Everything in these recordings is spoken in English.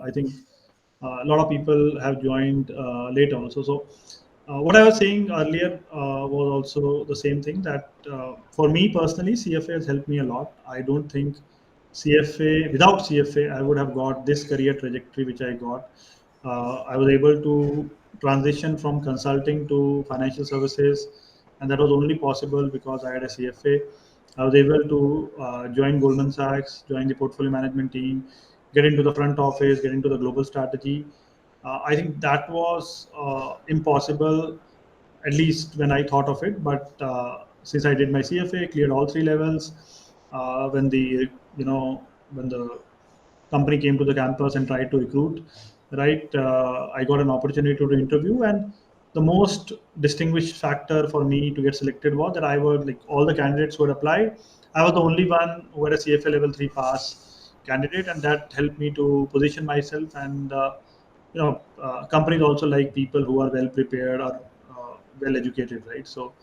I think a lot of people have joined late also. So what I was saying earlier was also the same thing, that for me personally, CFA has helped me a lot. I don't think CFA, without CFA, I would have got this career trajectory which I got. I was able to transition from consulting to financial services, and that was only possible because I had a CFA. I was able to join Goldman Sachs, join the portfolio management team, get into the front office, get into the global strategy. I think that was impossible, at least when I thought of it. But since I did my CFA, cleared all three levels, when the when the company came to the campus and tried to recruit, right? I got an opportunity to interview, and the most distinguished factor for me to get selected was that I was like all the candidates who had applied. I was the only one who had a CFA level 3 pass candidate, and that helped me to position myself. And companies also like people who are well prepared or well educated, right? So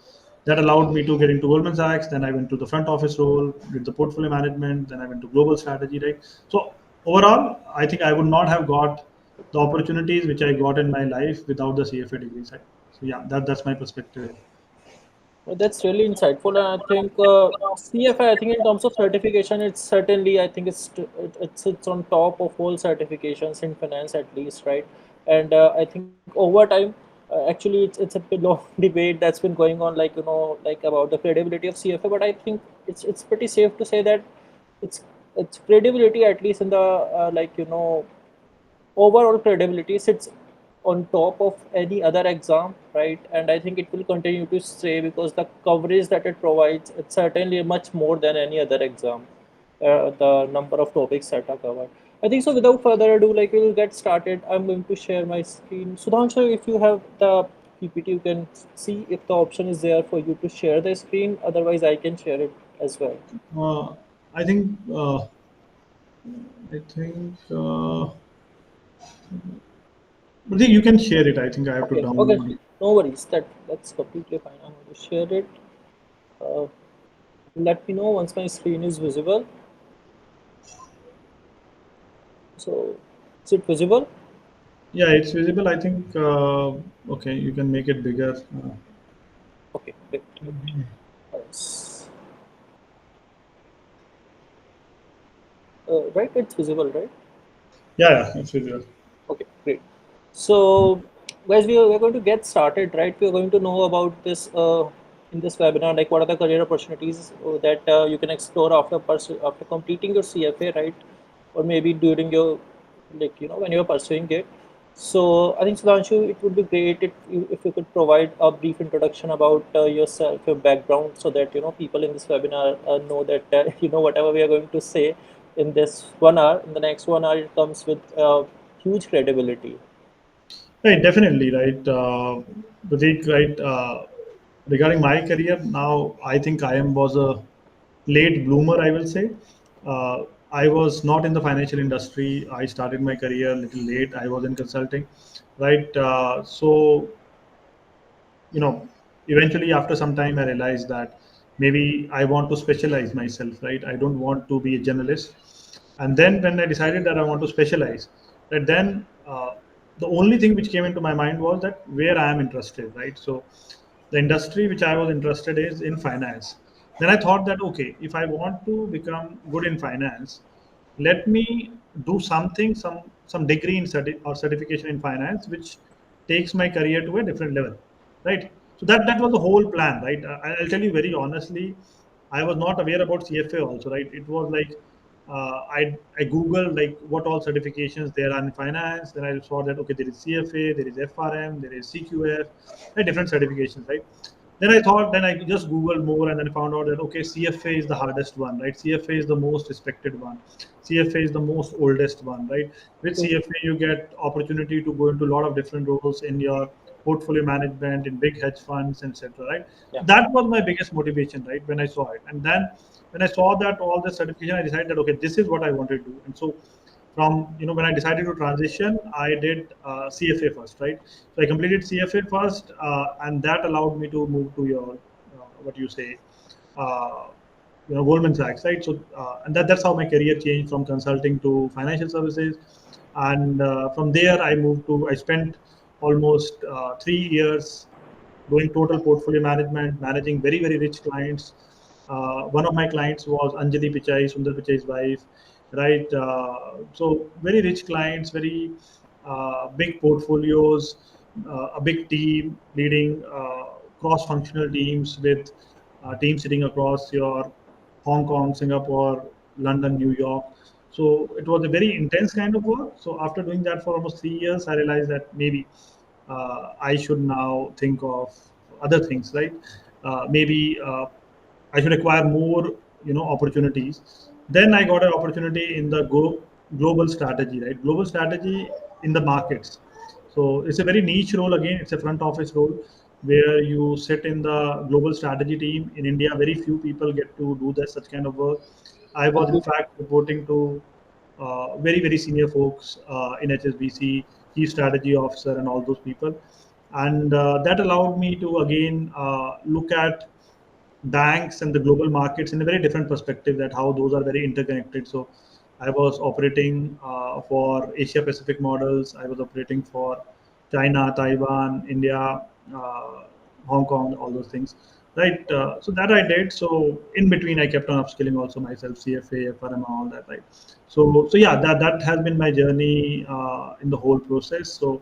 that allowed me to get into Goldman Sachs. Then I went to the front office role, did the portfolio management. Then I went to global strategy, right? So overall, I think I would not have got the opportunities which I got in my life without the CFA degree. So yeah, that's my perspective. Well, that's really insightful, and I think CFA. I think in terms of certification, it's certainly, I think it sits on top of all certifications in finance, at least, right? And I think over time, actually, it's a bit long debate that's been going on, like like about the credibility of CFA. But I think it's pretty safe to say that it's it's credibility, at least in the overall credibility, sits on top of any other exam, right? And I think it will continue to stay because the coverage that it provides, it's certainly much more than any other exam. The number of topics that are covered. I think so. Without further ado, like we'll get started. I'm going to share my screen. Sudhanshu, if you have the PPT, you can see if the option is there for you to share the screen. Otherwise, I can share it as well. Uh, I think I think but you can share it. I think I have to Okay, download it. no worries. That's completely fine. I'm going to share it. Uh, Let me know once my screen is visible. So, is it visible? Yeah, it's visible. I think okay, you can make it bigger. Okay, great. Yes. Right, it's visible, right? Yeah, it's visible. Okay, great. So, guys, we're going to get started, right? We're going to know about this in this webinar, like what are the career opportunities that you can explore after completing your CFA, right? Or maybe during your, when you're pursuing it. So, I think Sudhanshu, it would be great if you could provide a brief introduction about yourself, your background, so that people in this webinar know that whatever we are going to say in this 1 hour, in the next 1 hour, it comes with huge credibility. Right, definitely, right. Prateek, right. Regarding my career, now I think I am was a late bloomer. I will say, I was not in the financial industry. I started my career a little late. I was in consulting, right. So you know, eventually after some time, I realized that maybe I want to specialize myself, right. I don't want to be a journalist. And then when I decided that I want to specialize, that then the only thing which came into my mind was that where I am interested, right. So the industry which I was interested is in finance. Then I thought that okay, if I want to become good in finance, let me do something, some degree in or certification in finance, which takes my career to a different level, right. So that was the whole plan, right. I'll tell you very honestly, I was not aware about CFA also, right. It was like I googled like what all certifications there are in finance. Then I saw that okay, there is CFA, there is FRM, there is CQF, right, different certifications, right. Then I thought, then I just googled more, and then I found out that okay, CFA is the hardest one, right. CFA is the most respected one. CFA is the most oldest one, right. With Mhm. CFA you get opportunity to go into a lot of different roles in your portfolio management, in big hedge funds, etc., right. Yeah. So that was my biggest motivation, right, when I saw it. And then when I saw that all the certification, I decided that okay, this is what I wanted to do. And so from when I decided to transition, I did CFA first, right. So I completed CFA first, and that allowed me to move to your what you say, uh, Goldman Sachs, right. So and that's how my career changed from consulting to financial services. and from there I spent almost 3 years doing total portfolio management, managing very, very rich clients. One of my clients was Anjali Pichai, Sundar Pichai's wife, right? So very rich clients, very big portfolios, a big team leading cross-functional teams with teams sitting across your Hong Kong, Singapore, London, New York. So it was a very intense kind of work. So after doing that for almost 3 years, I realized that maybe I should now think of other things, right? Maybe I should acquire more, opportunities. Then I got an opportunity in the global strategy, right? Global strategy in the markets. So it's a very niche role again. It's a front office role where you sit in the global strategy team. In India, very few people get to do that such kind of work. I was in Agree. fact reporting to very, very senior folks in HSBC, chief strategy officer, and all those people. And that allowed me to again look at banks and the global markets in a very different perspective, that how those are very interconnected. So I was operating for Asia Pacific models. I was operating for China, Taiwan, India, uh, Hong Kong, all those things, right? So that I did. So in between, I kept on upskilling also myself, CFA, FRM, all that, right? So yeah, that has been my journey in the whole process. So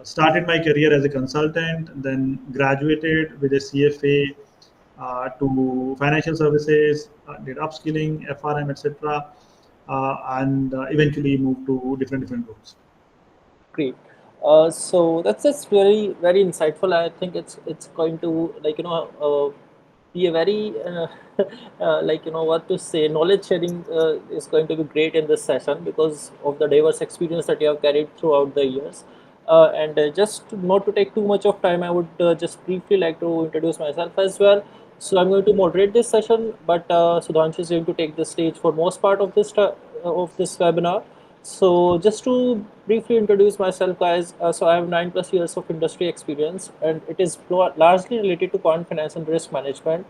started my career as a consultant, then graduated with a CFA to financial services, did upskilling, FRM, etc., and eventually moved to different roles. Great. So that's just very insightful. I think it's going to be a very what to say, knowledge sharing is going to be great in this session because of the diverse experience that you have carried throughout the years. And just not to take too much of time, I would just briefly like to introduce myself as well. So I'm going to moderate this session, but Sudhanshu is going to take the stage for most part of this webinar. So just to briefly introduce myself, guys. So I have 9+ years of industry experience, and it is largely related to quant finance and risk management.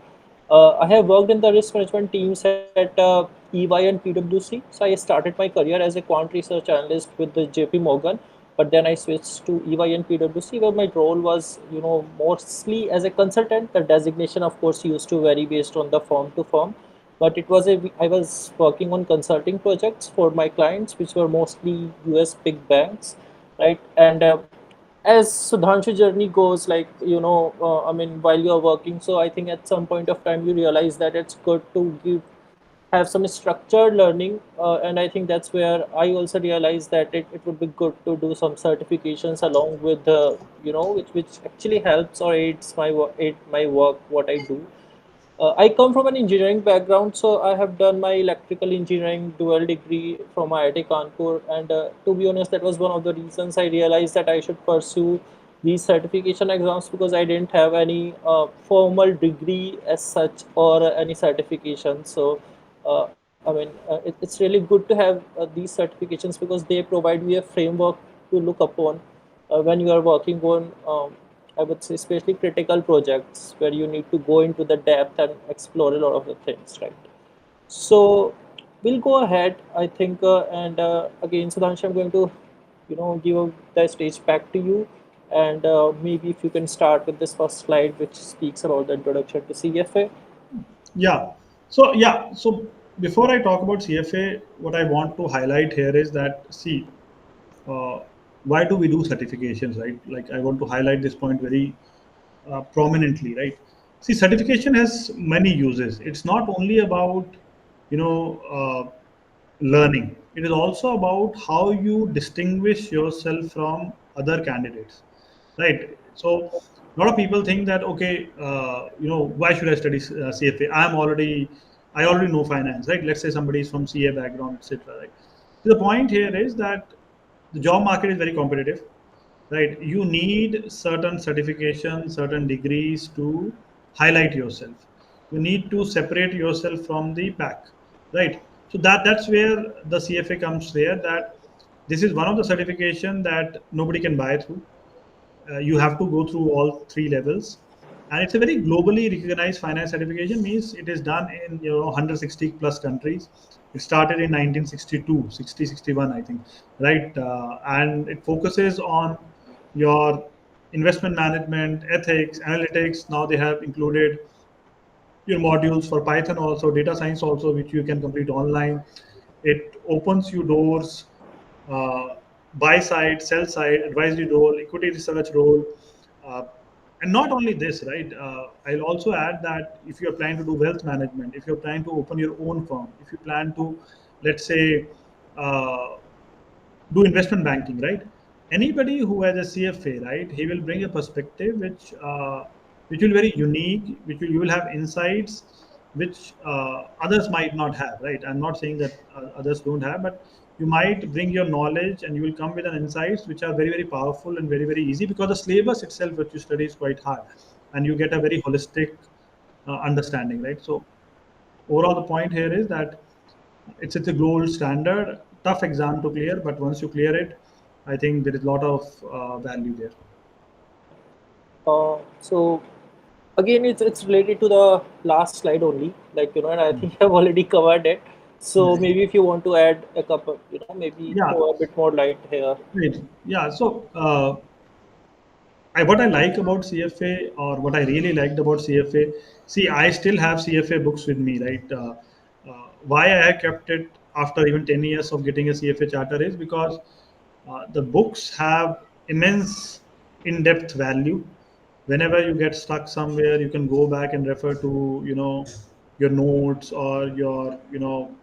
I have worked in the risk management teams at EY and PwC. So I started my career as a quant research analyst with the JP Morgan, but then I switched to EY and PwC, where my role was, mostly as a consultant. The designation, of course, used to vary based on the firm to firm, but I was working on consulting projects for my clients, which were mostly US big banks, right? And as Sudhanshu journey goes, I mean, while you're working, so I think at some point of time you realize that it's good to have some structured learning, and I think that's where I also realized that it would be good to do some certifications along with the, which actually helps or aid my work, what I do. I come from an engineering background, so I have done my electrical engineering dual degree from IIT Kanpur. And to be honest, that was one of the reasons I realized that I should pursue these certification exams because I didn't have any formal degree as such or any certification. So, it's really good to have these certifications because they provide me a framework to look upon when you are working on. I would say, especially critical projects where you need to go into the depth and explore a lot of the things, right? So we'll go ahead, I think, and again, Sudhanshu, I'm going to, give the stage back to you, and maybe if you can start with this first slide, which speaks about the introduction to CFA. Yeah. So before I talk about CFA, what I want to highlight here is that, see, uh, why do we do certifications, right? Like, I want to highlight this point very prominently, right? See, certification has many uses. It's not only about, you know, learning. It is also about how you distinguish yourself from other candidates, right? So, a lot of people think that, okay, why should I study CFA? I already know finance, right? Let's say somebody is from CA background, etc. Right? The point here is that the job market is very competitive, right? You need certain certifications, certain degrees to highlight yourself. You need to separate yourself from the pack, right? So that's where the CFA comes there, that this is one of the certification that nobody can buy through. You have to go through all three levels. and it's a very globally recognized finance certification. Means it is done in 160 plus countries. It started in 1962, 60, 61, I think, right? And it focuses on your investment management, ethics, analytics. Now they have included your modules for Python also, data science also, which you can complete online. It opens you doors, uh, buy side, sell side, advisory role, equity research role. Uh, and not only this, right? I'll also add that if you're planning to do wealth management, if you're planning to open your own firm, if you plan to, let's say, uh, do investment banking, right? Anybody who has a CFA, right, he will bring a perspective which will be very unique, which will, you will have insights which others might not have, right? I'm not saying that others don't have, but you might bring your knowledge and you will come with an insights which are very very powerful and very very easy, because the syllabus itself which you study is quite hard, and you get a very holistic understanding, right? So overall the point here is that it's a gold standard, tough exam to clear, but once you clear it, I think there is a lot of value there. So again, it's related to the last slide only, like, and I think I've already covered it. So Yes. maybe if you want to add a couple, maybe Yeah. throw a bit more light here. Great. Yeah. So what I like about CFA, or what I really liked about CFA, see, I still have CFA books with me, right? Why I have kept it after even 10 years of getting a CFA charter is because the books have immense in-depth value. Whenever you get stuck somewhere, you can go back and refer to, your notes, or your,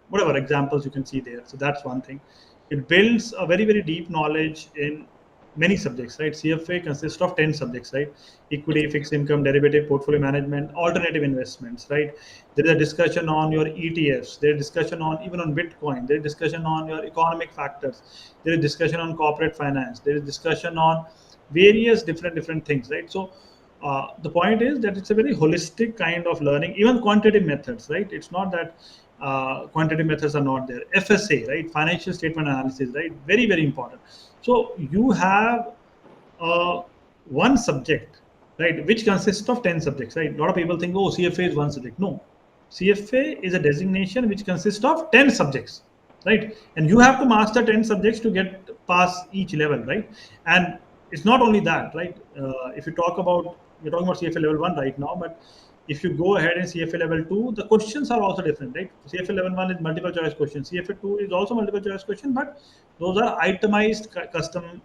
whatever examples you can see there. So that's one thing. It builds a very, very deep knowledge in many subjects, right? CFA consists of 10 subjects, right? Equity, fixed income, derivative, portfolio management, alternative investments, right? There is a discussion on your ETFs. There is discussion on even on Bitcoin. There is discussion on your economic factors. There is discussion on corporate finance. There is discussion on various different things, right? So the point is that it's a very holistic kind of learning, even quantitative methods, right? It's not that quantitative methods are not there. FSA, right? Financial statement analysis, right? Very, very important. So you have uh, one subject, right, which consists of 10 subjects, right? A lot of people think, oh, CFA is one subject. No, CFA is a designation which consists of 10 subjects, right? And you have to master 10 subjects to get past each level, right? And it's not only that, right? If you talk about, we're talking about CFA level 1 right now, but if you go ahead in CFA level 2, the questions are also different, right? CFA level 1 is multiple choice questions. CFA 2 is also multiple choice question, but those are itemized custom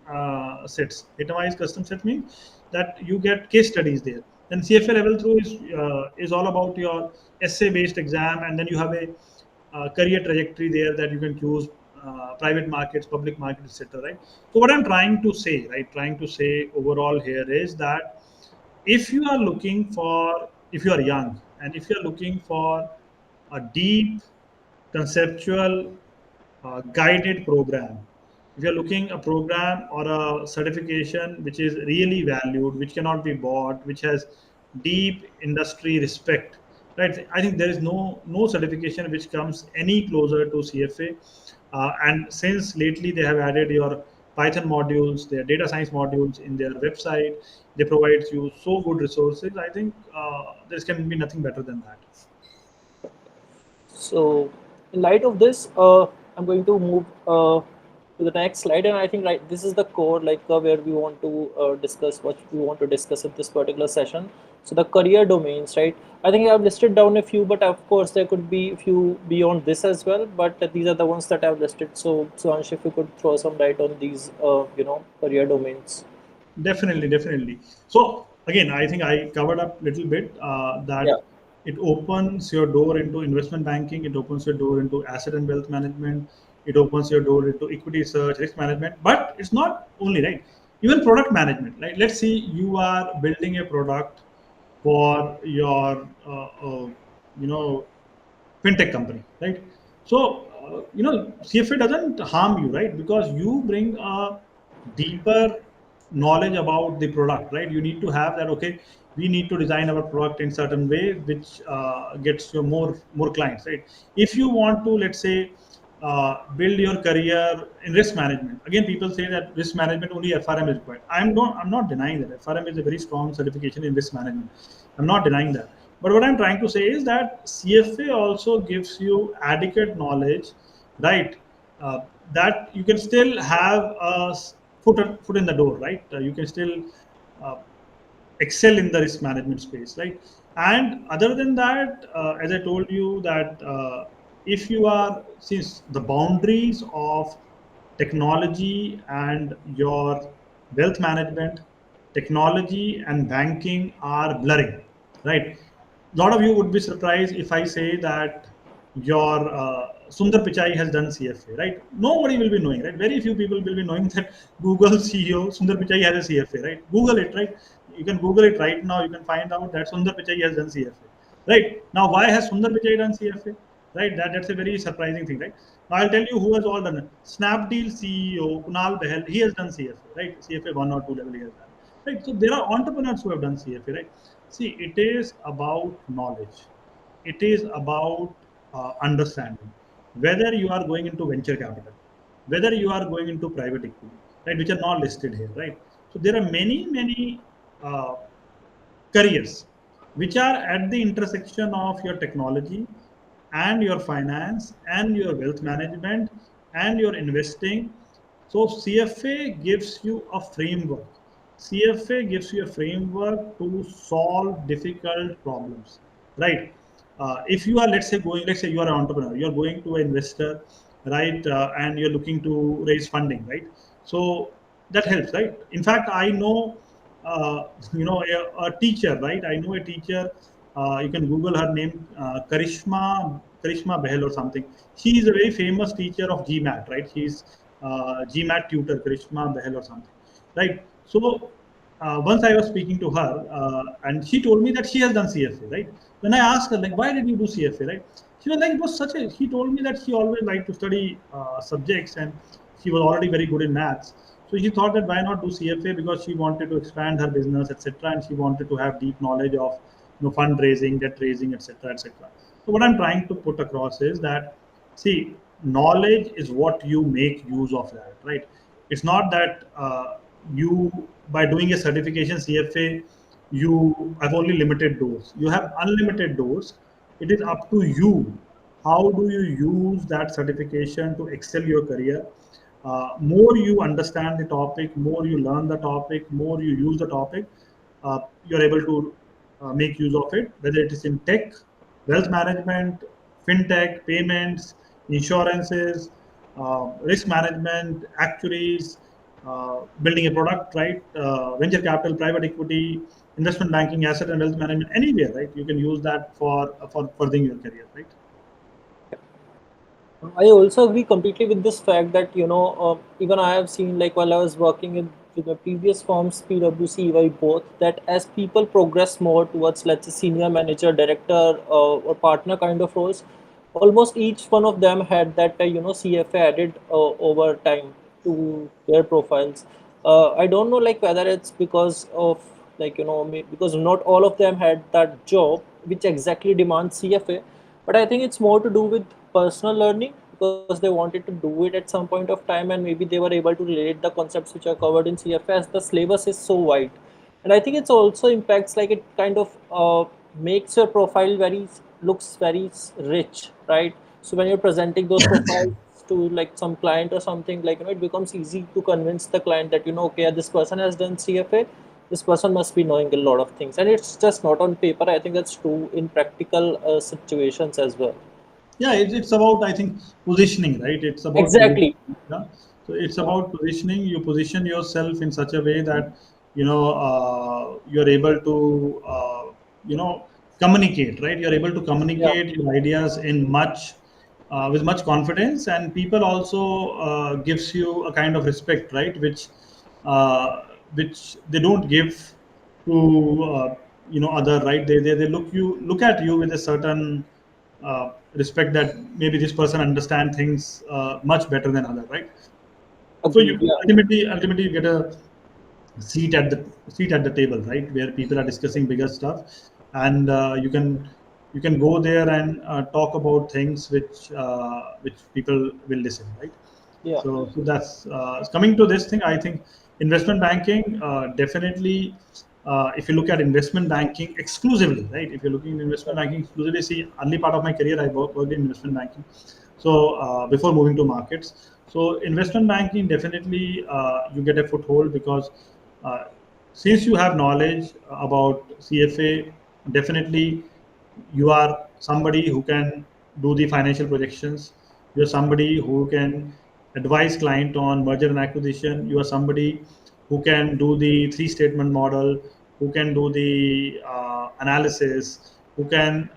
sets. Itemized custom set means that you get case studies there. Then CFA level 2 is all about your essay based exam, and then you have a career trajectory there that you can choose private markets, public markets, etc. Right. So what I'm trying to say, right, trying to say overall here is that if you are looking for, if you are young, and if you are looking for a deep conceptual guided program, if you're looking a program or a certification which is really valued, which cannot be bought, which has deep industry respect, right? I think there is no certification which comes any closer to CFA. And since lately they have added your Python modules, their data science modules in their website, they provide you so good resources. I think there can be nothing better than that. So, in light of this, I'm going to move to the next slide, and I think like this is the core, like where we want to discuss what we want to discuss in this particular session. So, the career domains, right? I think I've listed down a few, but of course there could be a few beyond this as well. But these are the ones that I've listed. So, Ansh, if you could throw some light on these, career domains. Definitely, definitely. So again, I think I covered up a little bit Yeah. that it opens your door into investment banking. It opens your door into asset and wealth management. It opens your door into equity research, risk management. But it's not only, right. Even product management. Right. Let's see, you are building a product for your, you know, fintech company, right? So CFA doesn't harm you, right? Because you bring a deeper knowledge about the product, right? You need to have that. Okay, we need to design our product in certain way which gets you more clients, right? If you want to, let's say, build your career in risk management. Again, people say that risk management only FRM is required. I'm not denying that FRM is a very strong certification in risk management. I'm not denying that. But what I'm trying to say is that CFA also gives you adequate knowledge, right? Uh, that you can still have a foot in the door, right? You can still uh, excel in the risk management space, right? And other than that, as I told you, that if you are, since the boundaries of technology and your wealth management, technology and banking are blurring, right? A lot of you would be surprised if I say that your Sundar Pichai has done CFA, right? Nobody will be knowing, right? Very few people will be knowing that Google CEO Sundar Pichai has a CFA, right? Google it, right? You can Google it right now. You can find out that Sundar Pichai has done CFA, right? Now, why has Sundar Pichai done CFA? Right? That's a very surprising thing, right? Now, I'll tell you who has all done it. Snapdeal CEO Kunal Behel, he has done CFA, right? CFA 1 or 2 level he has done, right? So there are entrepreneurs who have done CFA, right? See, it is about knowledge. It is about understanding. Whether you are going into venture capital, whether you are going into private equity, right, which are not listed here, right? So there are many uh, careers which are at the intersection of your technology and your finance and your wealth management and your investing. So CFA gives you a framework. CFA gives you a framework to solve difficult problems, right? If you are, let's say you are an entrepreneur, you are going to an investor, right, and you're looking to raise funding, right? So that helps, right? In fact, I know, a teacher, right? I know a teacher. You can Google her name, Karishma Behel or something. She is a very famous teacher of GMAT, right? She's GMAT tutor, Karishma Behel or something, right? So once I was speaking to her, and she told me that she has done CFA, right? When I asked her, like, why did you do CFA, right? She was like, it was such a. She told me that she always liked to study subjects, and she was already very good in maths. So she thought that why not do CFA, because she wanted to expand her business, etc., and she wanted to have deep knowledge of, fundraising, debt raising, etc., etc. So what I'm trying to put across is that, see, knowledge is what you make use of that, right? It's not that you, by doing a certification CFA, you have only limited doors. You have unlimited doors. It is up to you. How do you use that certification to excel your career? More you understand the topic, more you learn the topic, more you use the topic, you're able to make use of it, whether it is in tech, wealth management, fintech, payments, insurances, risk management, actuaries, building a product, right? Venture capital, private equity, investment banking, asset and wealth management, anywhere, right? You can use that for furthering your career, right? I also agree completely with this fact that even I have seen, like, while I was working with the previous firms, PwC, EY, both, that as people progress more towards, let's say, senior manager, director, or partner kind of roles, almost each one of them had that CFA added over time to their profiles. I don't know, like, whether it's because of, like, because not all of them had that job which exactly demands CFA, but I think it's more to do with personal learning, because they wanted to do it at some point of time, and maybe they were able to relate the concepts which are covered in CFA, as the syllabus is so wide. And I think it's also impacts, like, it kind of makes your profile very looks very rich, right? So when you're presenting those profiles to, like, some client or something, like, it becomes easy to convince the client that, okay, this person has done CFA, this person must be knowing a lot of things, and it's just not on paper. I think that's true in practical situations as well. Yeah, it's about, I think, positioning, right? It's about Exactly. positioning. Yeah? So it's about positioning. You position yourself in such a way that you're able to communicate, right? You're able to Yeah. communicate your ideas in much with much confidence, and people also gives you a kind of respect, right? Uh, which they don't give to other, right? They look at you with a certain respect, that maybe this person understand things much better than other, right? So you Agreed. Yeah. ultimately you get a seat at the table, right, where people are discussing bigger stuff, and you can you can go there and talk about things which people will listen, right? Yeah. So that's coming to this thing. I think investment banking definitely. If you look at investment banking exclusively, right? If you're looking at investment banking exclusively, see, early part of my career, I worked in investment banking. So before moving to markets, so investment banking definitely you get a foothold because uh, since you have knowledge about CFA, definitely you are somebody who can do the financial projections. You are somebody who can advise client on merger and acquisition. You are somebody who can do the three statement model, who can do the analysis, who can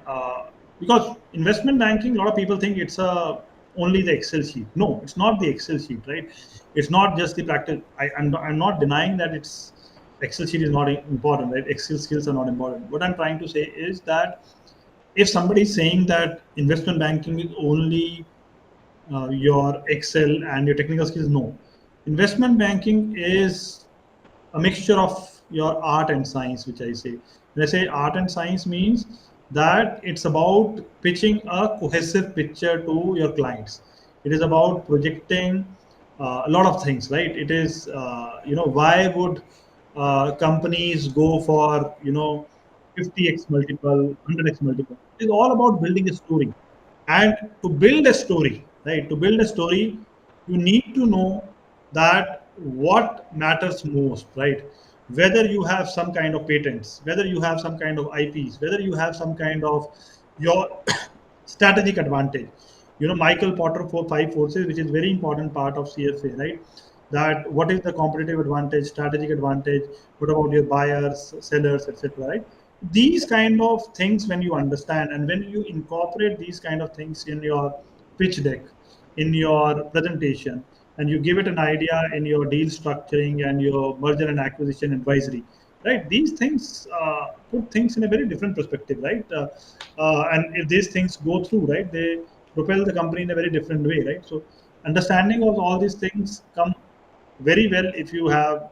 because investment banking, a lot of people think it's only the Excel sheet. No, it's not the Excel sheet, right? It's not just the practice. I'm not denying that it's Excel sheet is not important, right? Excel skills are not important. What I'm trying to say is that if somebody is saying that investment banking is only your Excel and your technical skills, no. Investment banking is a mixture of your art and science, which I say. When I say art and science means that it's about pitching a cohesive picture to your clients. It is about projecting a lot of things, right? It is, why would companies go for, 50x multiple, 100x multiple? It is all about building a story. And to build a story, right? To build a story, you need to know that what matters most, right? Whether you have some kind of patents, whether you have some kind of IPs, whether you have some kind of your strategic advantage. Michael Porter for five forces, which is very important part of CFA, right? That what is the competitive advantage, strategic advantage, what about your buyers, sellers, etc., right? These kind of things, when you understand and when you incorporate these kind of things in your pitch deck, in your presentation, and you give it an idea in your deal structuring and your merger and acquisition advisory, right? These things put things in a very different perspective, right? And if these things go through, right, they propel the company in a very different way, right? So understanding of all these things come very well if you have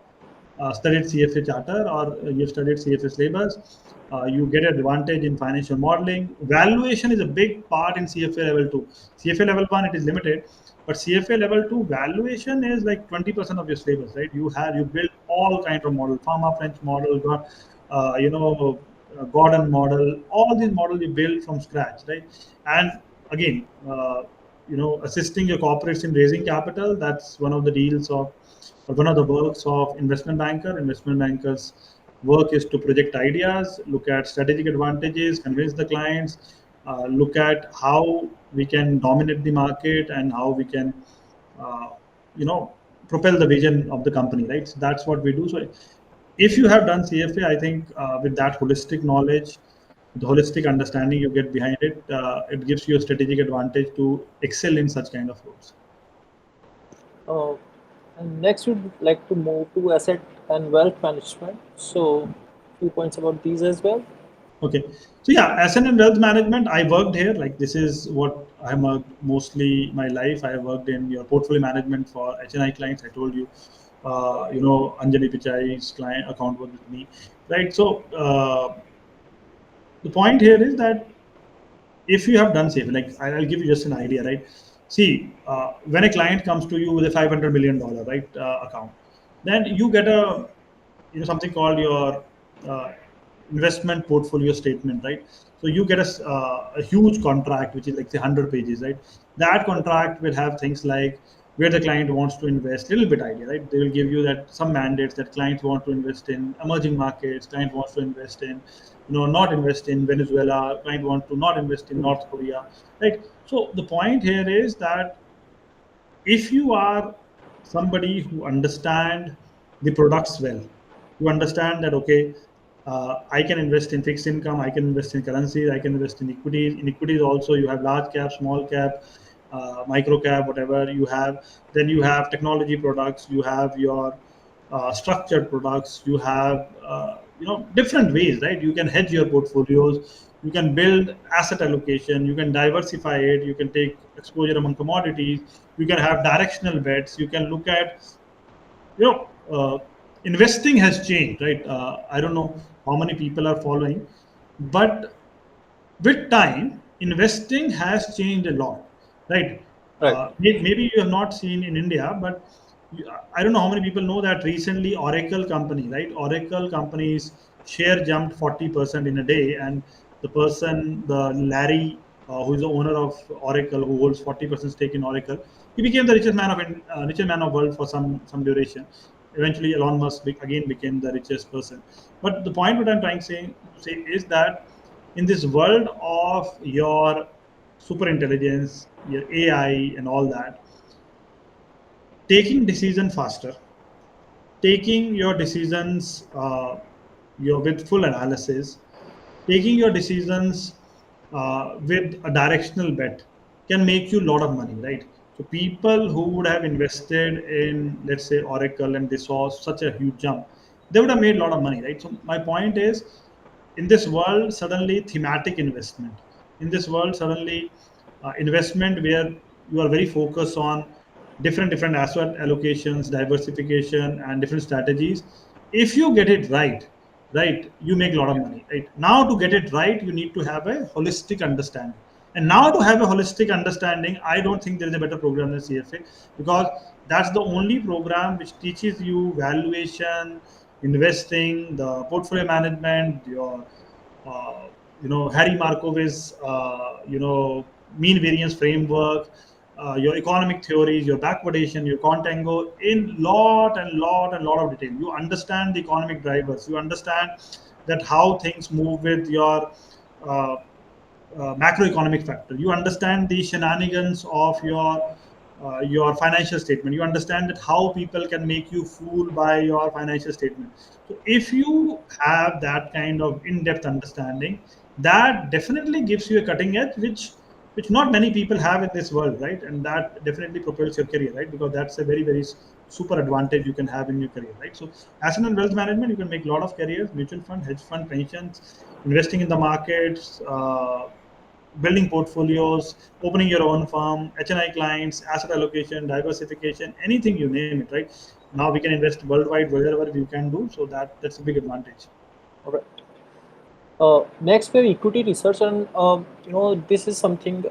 studied CFA charter or you've studied CFA syllabus. You get advantage in financial modeling. Valuation is a big part in CFA level 2. CFA level 1, it is limited, but CFA level 2 valuation is like 20% of your syllabus, right? You build all kinds of model, pharma French model, Gordon model, all these models you build from scratch, right? And again, assisting your corporates in raising capital, that's one of the deals of or one of the works of investment banker. Investment bankers work is to project ideas, look at strategic advantages, convince the clients, look at how we can dominate the market and how we can uh, you know propel the vision of the company, right? So that's what we do. So if you have done CFA, I think with that holistic knowledge, the holistic understanding you get behind it, it gives you a strategic advantage to excel in such kind of roles. Uh, and next, we'd like to move to asset and wealth management. So, few points about these as well. Okay. So yeah, asset and wealth management, I worked here. Like this is what I worked mostly my life. I worked in your portfolio management for HNI clients. I told you, Anjali Pichai's client account was with me, right? So the point here is that if you have done safe, like I'll give you just an idea, right? See, when a client comes to you with a $500 million, right, account, then you get a something called your uh, investment portfolio statement, right? So you get a huge contract which is like say 100 pages, right? That contract will have things like where the client wants to invest, little bit idea, right? They will give you that some mandates that clients want to invest in emerging markets, client wants to invest in, not invest in Venezuela, client want to not invest in North Korea, right? So the point here is that if you are somebody who understand the products well, you understand that okay, I can invest in fixed income, I can invest in currencies, I can invest in equities. In equities also you have large cap, small cap, micro cap, whatever you have. Then you have technology products, you have your structured products, you have different ways, right? You can hedge your portfolios, you can build asset allocation, you can diversify it, you can take exposure among commodities, you can have directional bets, you can look at you know investing has changed, right? I don't know how many people are following, but with time, investing has changed a lot, right? Right. Maybe you have not seen in India, but I don't know how many people know that recently Oracle company, right? Oracle company's share jumped 40% in a day, and the person, the Larry, who is the owner of Oracle, who holds 40% stake in Oracle, he became the richest man of world for some duration. Eventually, Elon Musk again became the richest person. But the point what I'm trying to say is that in this world of your super intelligence, your AI, and all that, taking decision faster, taking your decisions with full analysis, taking your decisions with a directional bet can make you a lot of money, right? So people who would have invested in, let's say, Oracle, and they saw such a huge jump, they would have made a lot of money, right? So my point is, in this world, suddenly thematic investment. In this world, suddenly investment where you are very focused on different asset allocations, diversification, and different strategies. If you get it right, you make a lot of money. Right now, to get it right, you need to have a holistic understanding. And now, to have a holistic understanding, I don't think there is a better program than CFA, because that's the only program which teaches you valuation, investing, the portfolio management, your uh, Harry Markowitz, mean variance framework, your economic theories, your backwardation, your contango, in lot of detail. You understand the economic drivers. You understand that how things move with your uh, macroeconomic factor. You understand the shenanigans of your financial statement. You understand that how people can make you fool by your financial statement. So if you have that kind of in-depth understanding, that definitely gives you a cutting edge, which not many people have in this world, right? And that definitely propels your career, right? Because that's a very super advantage you can have in your career, right? So asset and wealth management, you can make a lot of careers: mutual fund, hedge fund, pensions, investing in the markets, building portfolios, opening your own firm, HNI clients, asset allocation, diversification, anything you name it, right? Now we can invest worldwide wherever we can do, so that's a big advantage. All right. Next, we have equity research, and this is something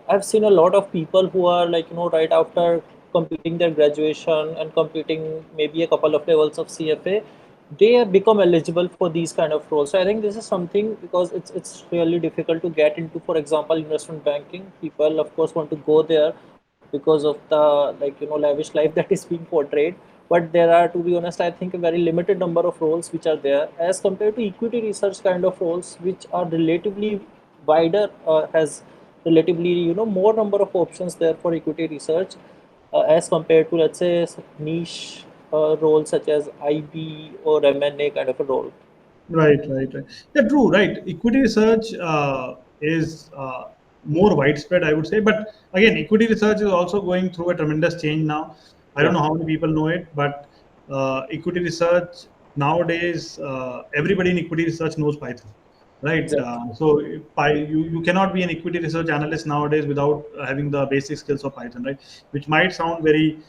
I've seen a lot of people who are like right after completing their graduation and completing maybe a couple of levels of CFA, they have become eligible for these kind of roles. So I think this is something because it's really difficult to get into. For example, investment banking, people of course want to go there because of the like lavish life that is being portrayed, but there are, to be honest, I think a very limited number of roles which are there as compared to equity research kind of roles which are relatively wider, has relatively more number of options there for equity research, as compared to, let's say, niche roles such as IB or M&A kind of a role. Right. Yeah, true. Right. Equity research is more widespread, I would say. But again, equity research is also going through a tremendous change now. I don't Yeah, know how many people know it, but equity research nowadays, everybody in equity research knows Python, right? exactly. So you cannot be an equity research analyst nowadays without having the basic skills of Python, right? Which might sound very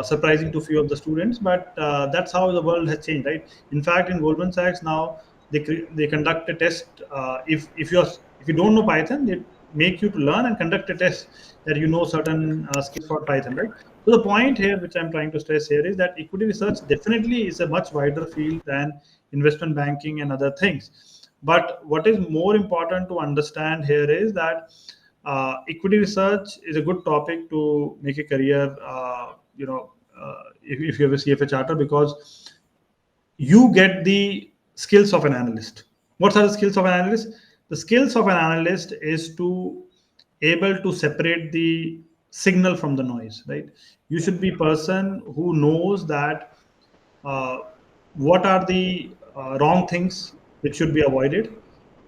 surprising to few of the students, but that's how the world has changed, right? In fact, in Goldman Sachs now, they conduct a test. If you don't know Python, they make you to learn and conduct a test that you know certain skills for Python, right? So the point here, which I'm trying to stress here, is that equity research definitely is a much wider field than investment banking and other things. But what is more important to understand here is that equity research is a good topic to make a career. If you have a CFA charter, because you get the skills of an analyst. What are the skills of an analyst? The skills of an analyst is to able to separate the signal from the noise, right? You should be person who knows that uh, what are the wrong things which should be avoided,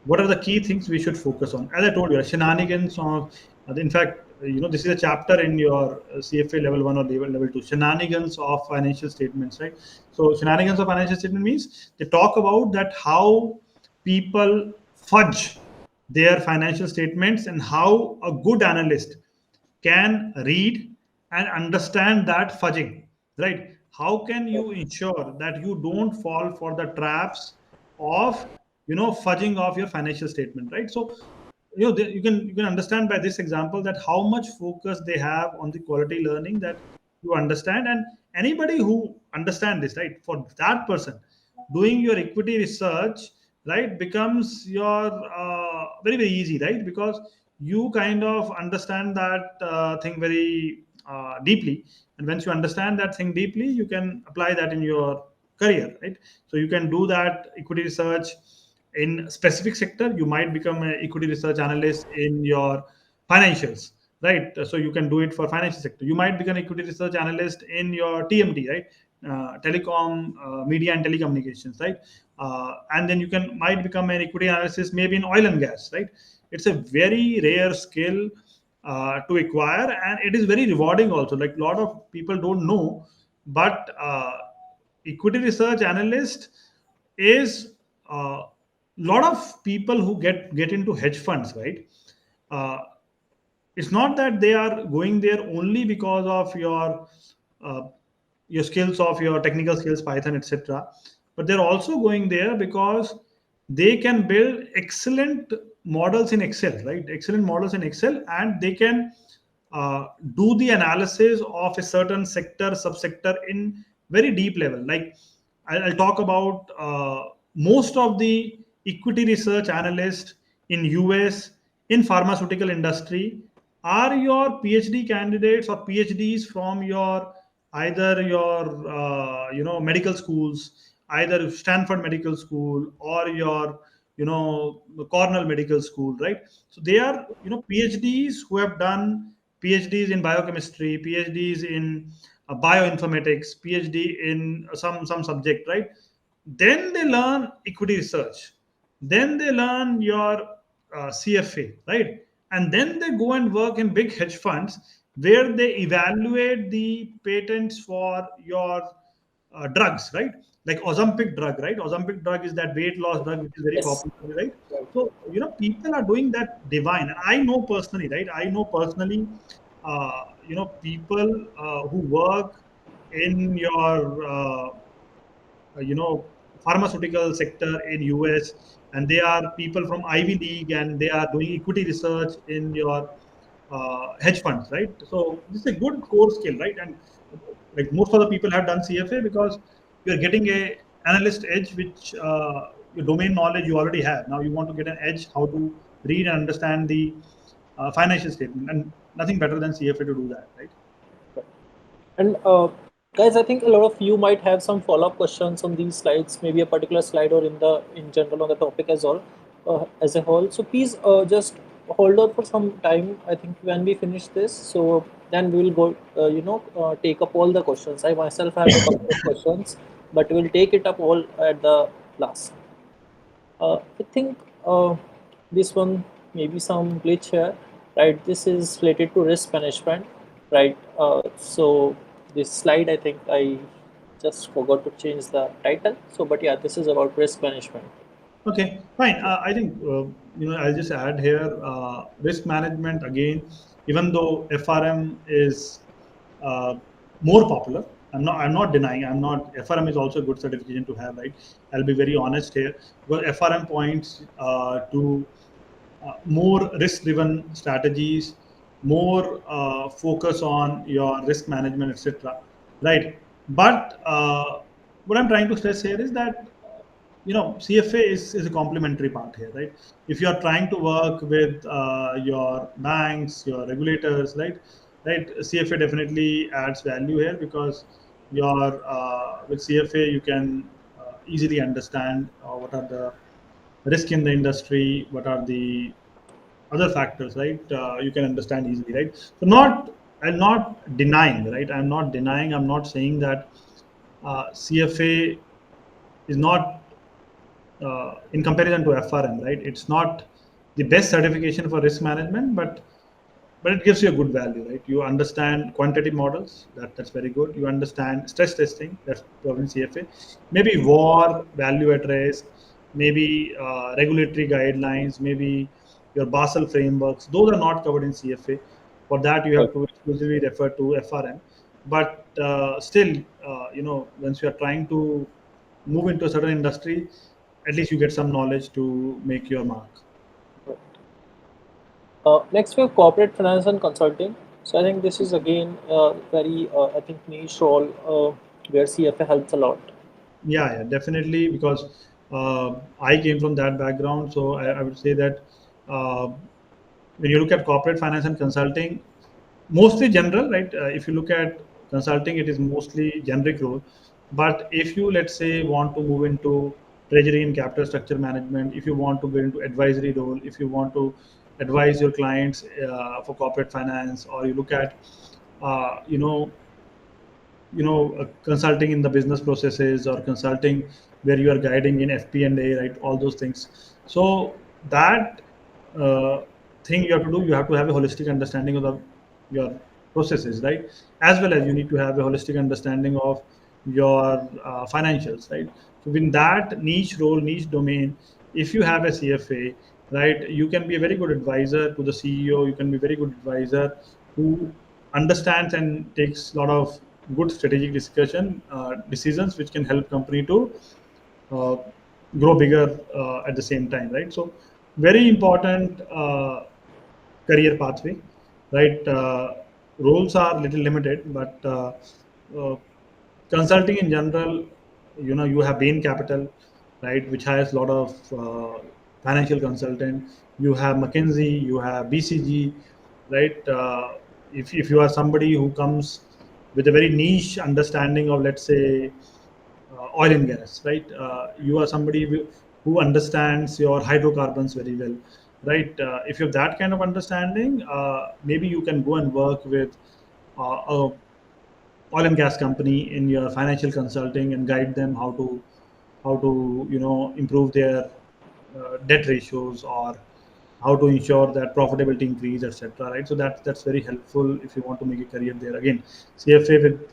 what are the key things we should focus on. As I told you, shenanigans of, in fact, this is a chapter in your CFA level 1 or level 2, shenanigans of financial statements, right? So shenanigans of financial statement means they talk about that how people fudge their financial statements, and how a good analyst can read and understand that fudging, right? How can you ensure that you don't fall for the traps of fudging of your financial statement, right? So you can understand by this example that how much focus they have on the quality learning that you understand. And anybody who understand this, right, for that person, doing your equity research, right, becomes your very very easy, right? Because you kind of understand that thing very deeply, and once you understand that thing deeply, you can apply that in your career, right? So you can do that equity research in specific sector. You might become an equity research analyst in your financials, right? So you can do it for financial sector. You might become equity research analyst in your TMT, right? Telecom, media and telecommunications, right? And then you can might become an equity analyst maybe in oil and gas, right? It's a very rare skill to acquire, and it is very rewarding also. Like a lot of people don't know, but equity research analyst is a lot of people who get into hedge funds, right? Uh, it's not that they are going there only because of uh, your skills of your technical skills, Python, etc. But they're also going there because they can build excellent models in Excel, right? Excellent models in Excel, and they can do the analysis of a certain sector, subsector in very deep level. Like I'll talk about most of the equity research analysts in US in pharmaceutical industry are your PhD candidates or PhDs from your either your medical schools, either Stanford Medical School or your Cornell Medical School, right? So they are PhDs who have done PhDs in biochemistry, PhDs in bioinformatics, PhD in some subject, right? Then they learn equity research, then they learn your CFA, right? And then they go and work in big hedge funds where they evaluate the patents for your drugs, right? Like Ozempic drug, right? Ozempic drug is that weight loss drug which is very Yes. popular, right? Right. So people are doing that divine. And I know personally, right? I know personally, people who work in your pharmaceutical sector in US, and they are people from Ivy League, and they are doing equity research in your hedge funds, right? So this is a good core skill, right? And like most of the people have done CFA because you're getting a analyst edge, which your domain knowledge you already have. Now you want to get an edge how to read and understand the financial statement, and nothing better than CFA to do that, right? And guys, I think a lot of you might have some follow-up questions on these slides, maybe a particular slide or in general on the topic as all as a whole. So please just hold on for some time. I think when we finish this, so then we will go, take up all the questions. I myself have a couple of questions, but we'll take it up all at the last. I think this one maybe some glitch here, right? This is related to risk management, right? So this slide, I think I just forgot to change the title. So, but yeah, this is about risk management. Okay, fine. I think I'll just add here risk management again. Even though FRM is uh, more popular, I'm not denying. I'm not. FRM is also a good certification to have, right? I'll be very honest here. Well, FRM points to more risk-driven strategies, more focus on your risk management, etc. Right? But what I'm trying to stress here is that CFA is a complementary part here, right? If you are trying to work with your banks, your regulators, right, CFA definitely adds value here because your with CFA you can easily understand what are the risk in the industry, what are the other factors, right? You can understand easily, right? So I'm not denying, right? I'm not saying that CFA is not in comparison to FRM, right? It's not the best certification for risk management, but it gives you a good value, right? You understand quantitative models, that's very good. You understand stress testing, that's probably CFA. Maybe war, value at risk, maybe regulatory guidelines, maybe your Basel frameworks. Those are not covered in CFA. For that, you Right. have to exclusively refer to FRM. But still, once you are trying to move into a certain industry, at least you get some knowledge to make your mark. Right. Next, we have corporate finance and consulting. So I think this is again very I think niche role where CFA helps a lot. Yeah, yeah, definitely, because I came from that background, so I would say that uh, when you look at corporate finance and consulting, mostly general, right? If you look at consulting, it is mostly generic role. But if you, let's say, want to move into treasury and capital structure management, if you want to get into advisory role, if you want to advise your clients for corporate finance, or you look at uh, you know consulting in the business processes, or consulting where you are guiding in FP&A, right? All those things. So that uh, thing you have to do, you have to have a holistic understanding of your processes, right? As well as you need to have a holistic understanding of your financials, right? So in that niche role, niche domain, if you have a CFA, right, you can be a very good advisor to the CEO. You can be a very good advisor who understands and takes a lot of good strategic discussion decisions, which can help company to uh, grow bigger at the same time, right? So very important career pathway, right? Roles are little limited, but uh, consulting in general, you have Bain Capital, right, which has a lot of financial consultant. You have McKinsey, you have BCG, right? If you are somebody who comes with a very niche understanding of, let's say, oil and gas, right? You are somebody who understands your hydrocarbons very well, right? If you have that kind of understanding, maybe you can go and work with a oil and gas company in your financial consulting and guide them how to improve their debt ratios, or how to ensure that profitability increase, etc., right? So that's very helpful if you want to make a career there. Again, CFA with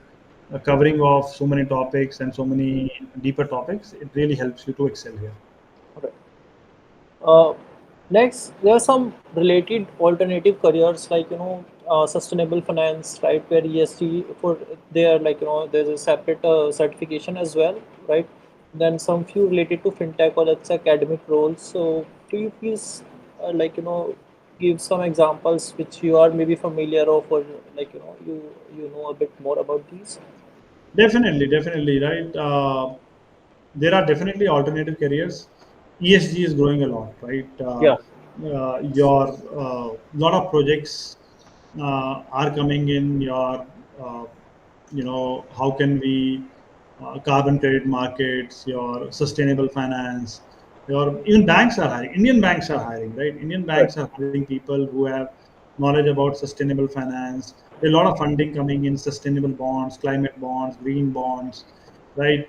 a covering of so many topics and so many deeper topics, it really helps you to excel here. Right. Uh, Next, there are some related alternative careers like sustainable finance, right? Where ESG for there, like there's a separate certification as well, right? Then some few related to fintech or let's say academic roles. So, do you please give some examples which you are maybe familiar of, or you know a bit more about these? Definitely, right? There are definitely alternative careers. ESG is growing a lot, right? Yeah. Your lot of projects are coming in. Your how can we carbon credit markets, your sustainable finance, your even banks are hiring. Indian banks are hiring, right? Indian Right. banks are hiring people who have knowledge about sustainable finance. There are a lot of funding coming in sustainable bonds, climate bonds, green bonds, right?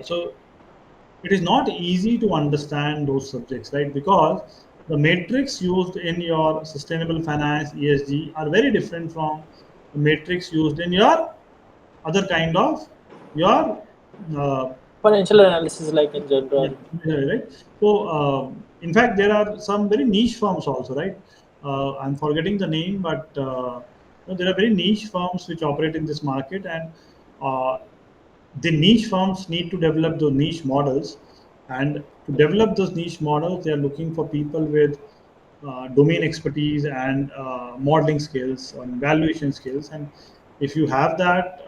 So it is not easy to understand those subjects, right? Because the metrics used in your sustainable finance, ESG, are very different from the metrics used in your other kind of your uh, Financial analysis, like in yeah, general. right. So in fact, there are some very niche firms also, right? I'm forgetting the name, but there are very niche firms which operate in this market, and uh, the niche firms need to develop those niche models, and to develop those niche models, they are looking for people with domain expertise and modeling skills and valuation skills. And if you have that,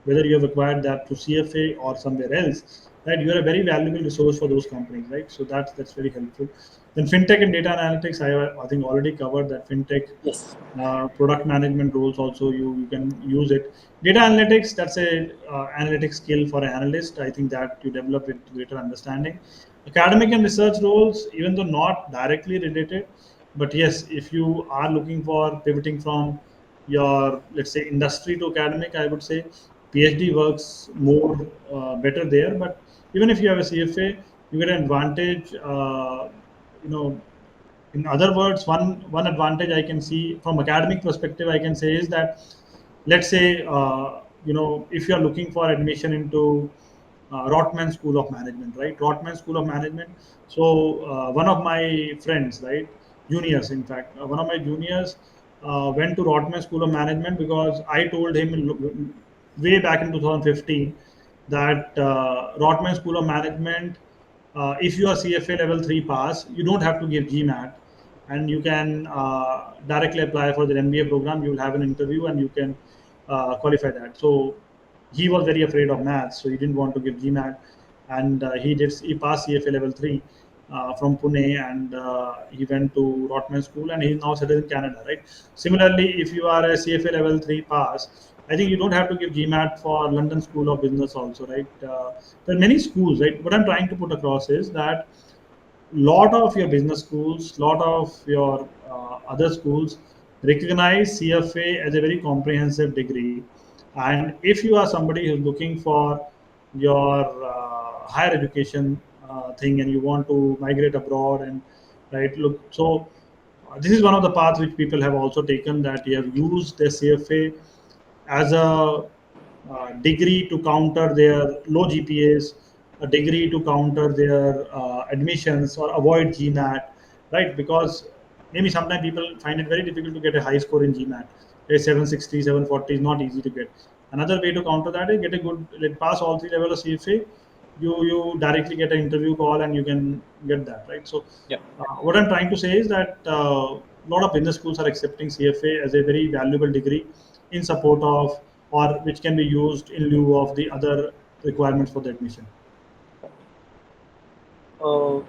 whether you have acquired that through CFA or somewhere else, right, you are a very valuable resource for those companies, right? So that's very helpful. Then fintech and data analytics, I think already covered that. Fintech, Yes. product management roles also, you can use it. Data analytics, that's a analytics skill for an analyst. I think that you develop with greater understanding. Academic and research roles, even though not directly related, but yes, if you are looking for pivoting from your, let's say, industry to academic, I would say PhD works more better there. But even if you have a CFA, you get an advantage. You know, in other words, one advantage I can see from academic perspective, I can say, is that, let's say, if you are looking for admission into Rotman School of Management, right? Rotman School of Management. So one of my friends, right, juniors, in fact, one of my juniors went to Rotman School of Management because I told him way back in 2015 that Rotman School of Management if you are CFA level 3 pass, you don't have to give GMAT, and you can directly apply for the MBA program. You will have an interview and you can qualify that. So he was very afraid of maths, so he didn't want to give GMAT, and he passed CFA level 3 from Pune, and he went to Rotman School, and he's now settled in Canada, right? Similarly, if you are a CFA level 3 pass, I think you don't have to give GMAT for London School of Business also, right? There are many schools, right? What I'm trying to put across is that lot of your business schools, lot of your other schools recognize CFA as a very comprehensive degree. And if you are somebody who's looking for your higher education thing, and you want to migrate abroad, and right, look, so this is one of the paths which people have also taken, that you have used the CFA as a degree to counter their low GPAs, a degree to counter their admissions or avoid GMAT, right? Because maybe sometimes people find it very difficult to get a high score in GMAT. A 760, 740 is not easy to get. Another way to counter that is get a good, like pass all three levels of CFA. You directly get an interview call and you can get that, right? So Yeah. what I'm trying to say is that a lot of business schools are accepting CFA as a very valuable degree in support of, or which can be used in lieu of the other requirements for the admission. Uh,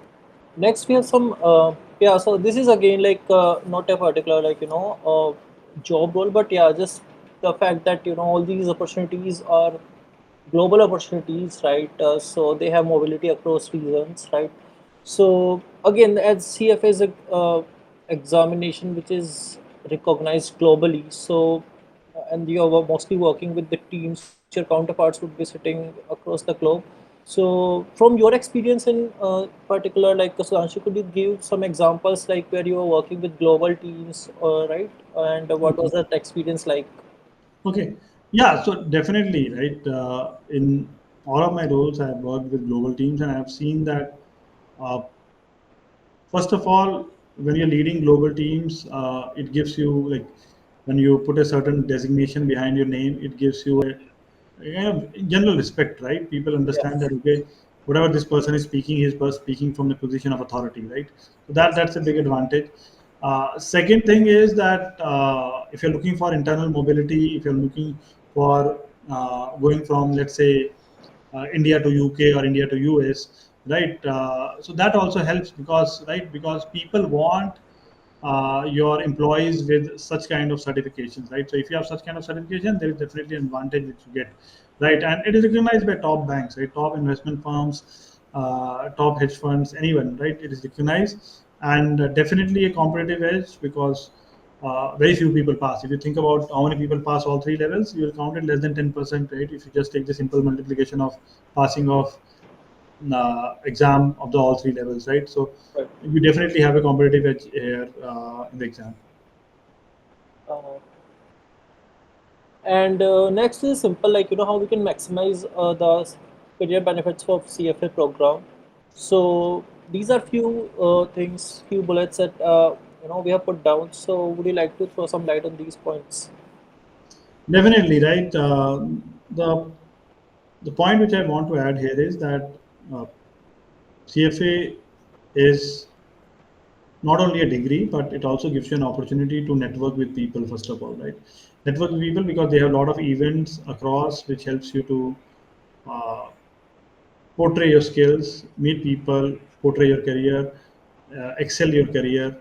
Next, we have some. Yeah, so this is again like not a particular like job role, but yeah, just the fact that all these opportunities are global opportunities, right? So they have mobility across regions, right? So again, as CFA is a examination which is recognized globally. So and you are mostly working with the teams. Your counterparts would be sitting across the globe. So, from your experience in particular, like Sudhanshu, could you give some examples like where you were working with global teams, right? And what was that experience like? Okay. Yeah, so definitely, right? In all of my roles, I've worked with global teams, and I've seen that uh, first of all, when you're leading global teams, it gives you, like, when you put a certain designation behind your name, it gives you a general respect, right? People understand Yes. that, okay, whatever this person is speaking, he's speaking from the position of authority, right? So that's a big advantage. Second thing is that if you're looking for internal mobility, if you're looking for going from, let's say, India to UK or India to US, right? So that also helps, because, right, because people want your employees with such kind of certifications, right? So if you have such kind of certification, there is definitely an advantage which you get, right? And it is recognized by top banks, right? Top investment firms, top hedge funds, anyone, right? It is recognized, and definitely a competitive edge, because very few people pass. If you think about how many people pass all three levels, you will count it less than 10%, right? If you just take the simple multiplication of passing of exam of the all three levels, right? So Right. you definitely have a competitive edge here in the exam. Uh, and next is simple, like how we can maximize the career benefits of CFA program. So these are few things, few bullets that we have put down. So would you like to throw some light on these points? Definitely, right. The the point which I want to add here is that CFA is not only a degree, but it also gives you an opportunity to network with people. First of all, right, network with people, because they have a lot of events across, which helps you to uh, portray your skills, meet people, portray your career, excel your career,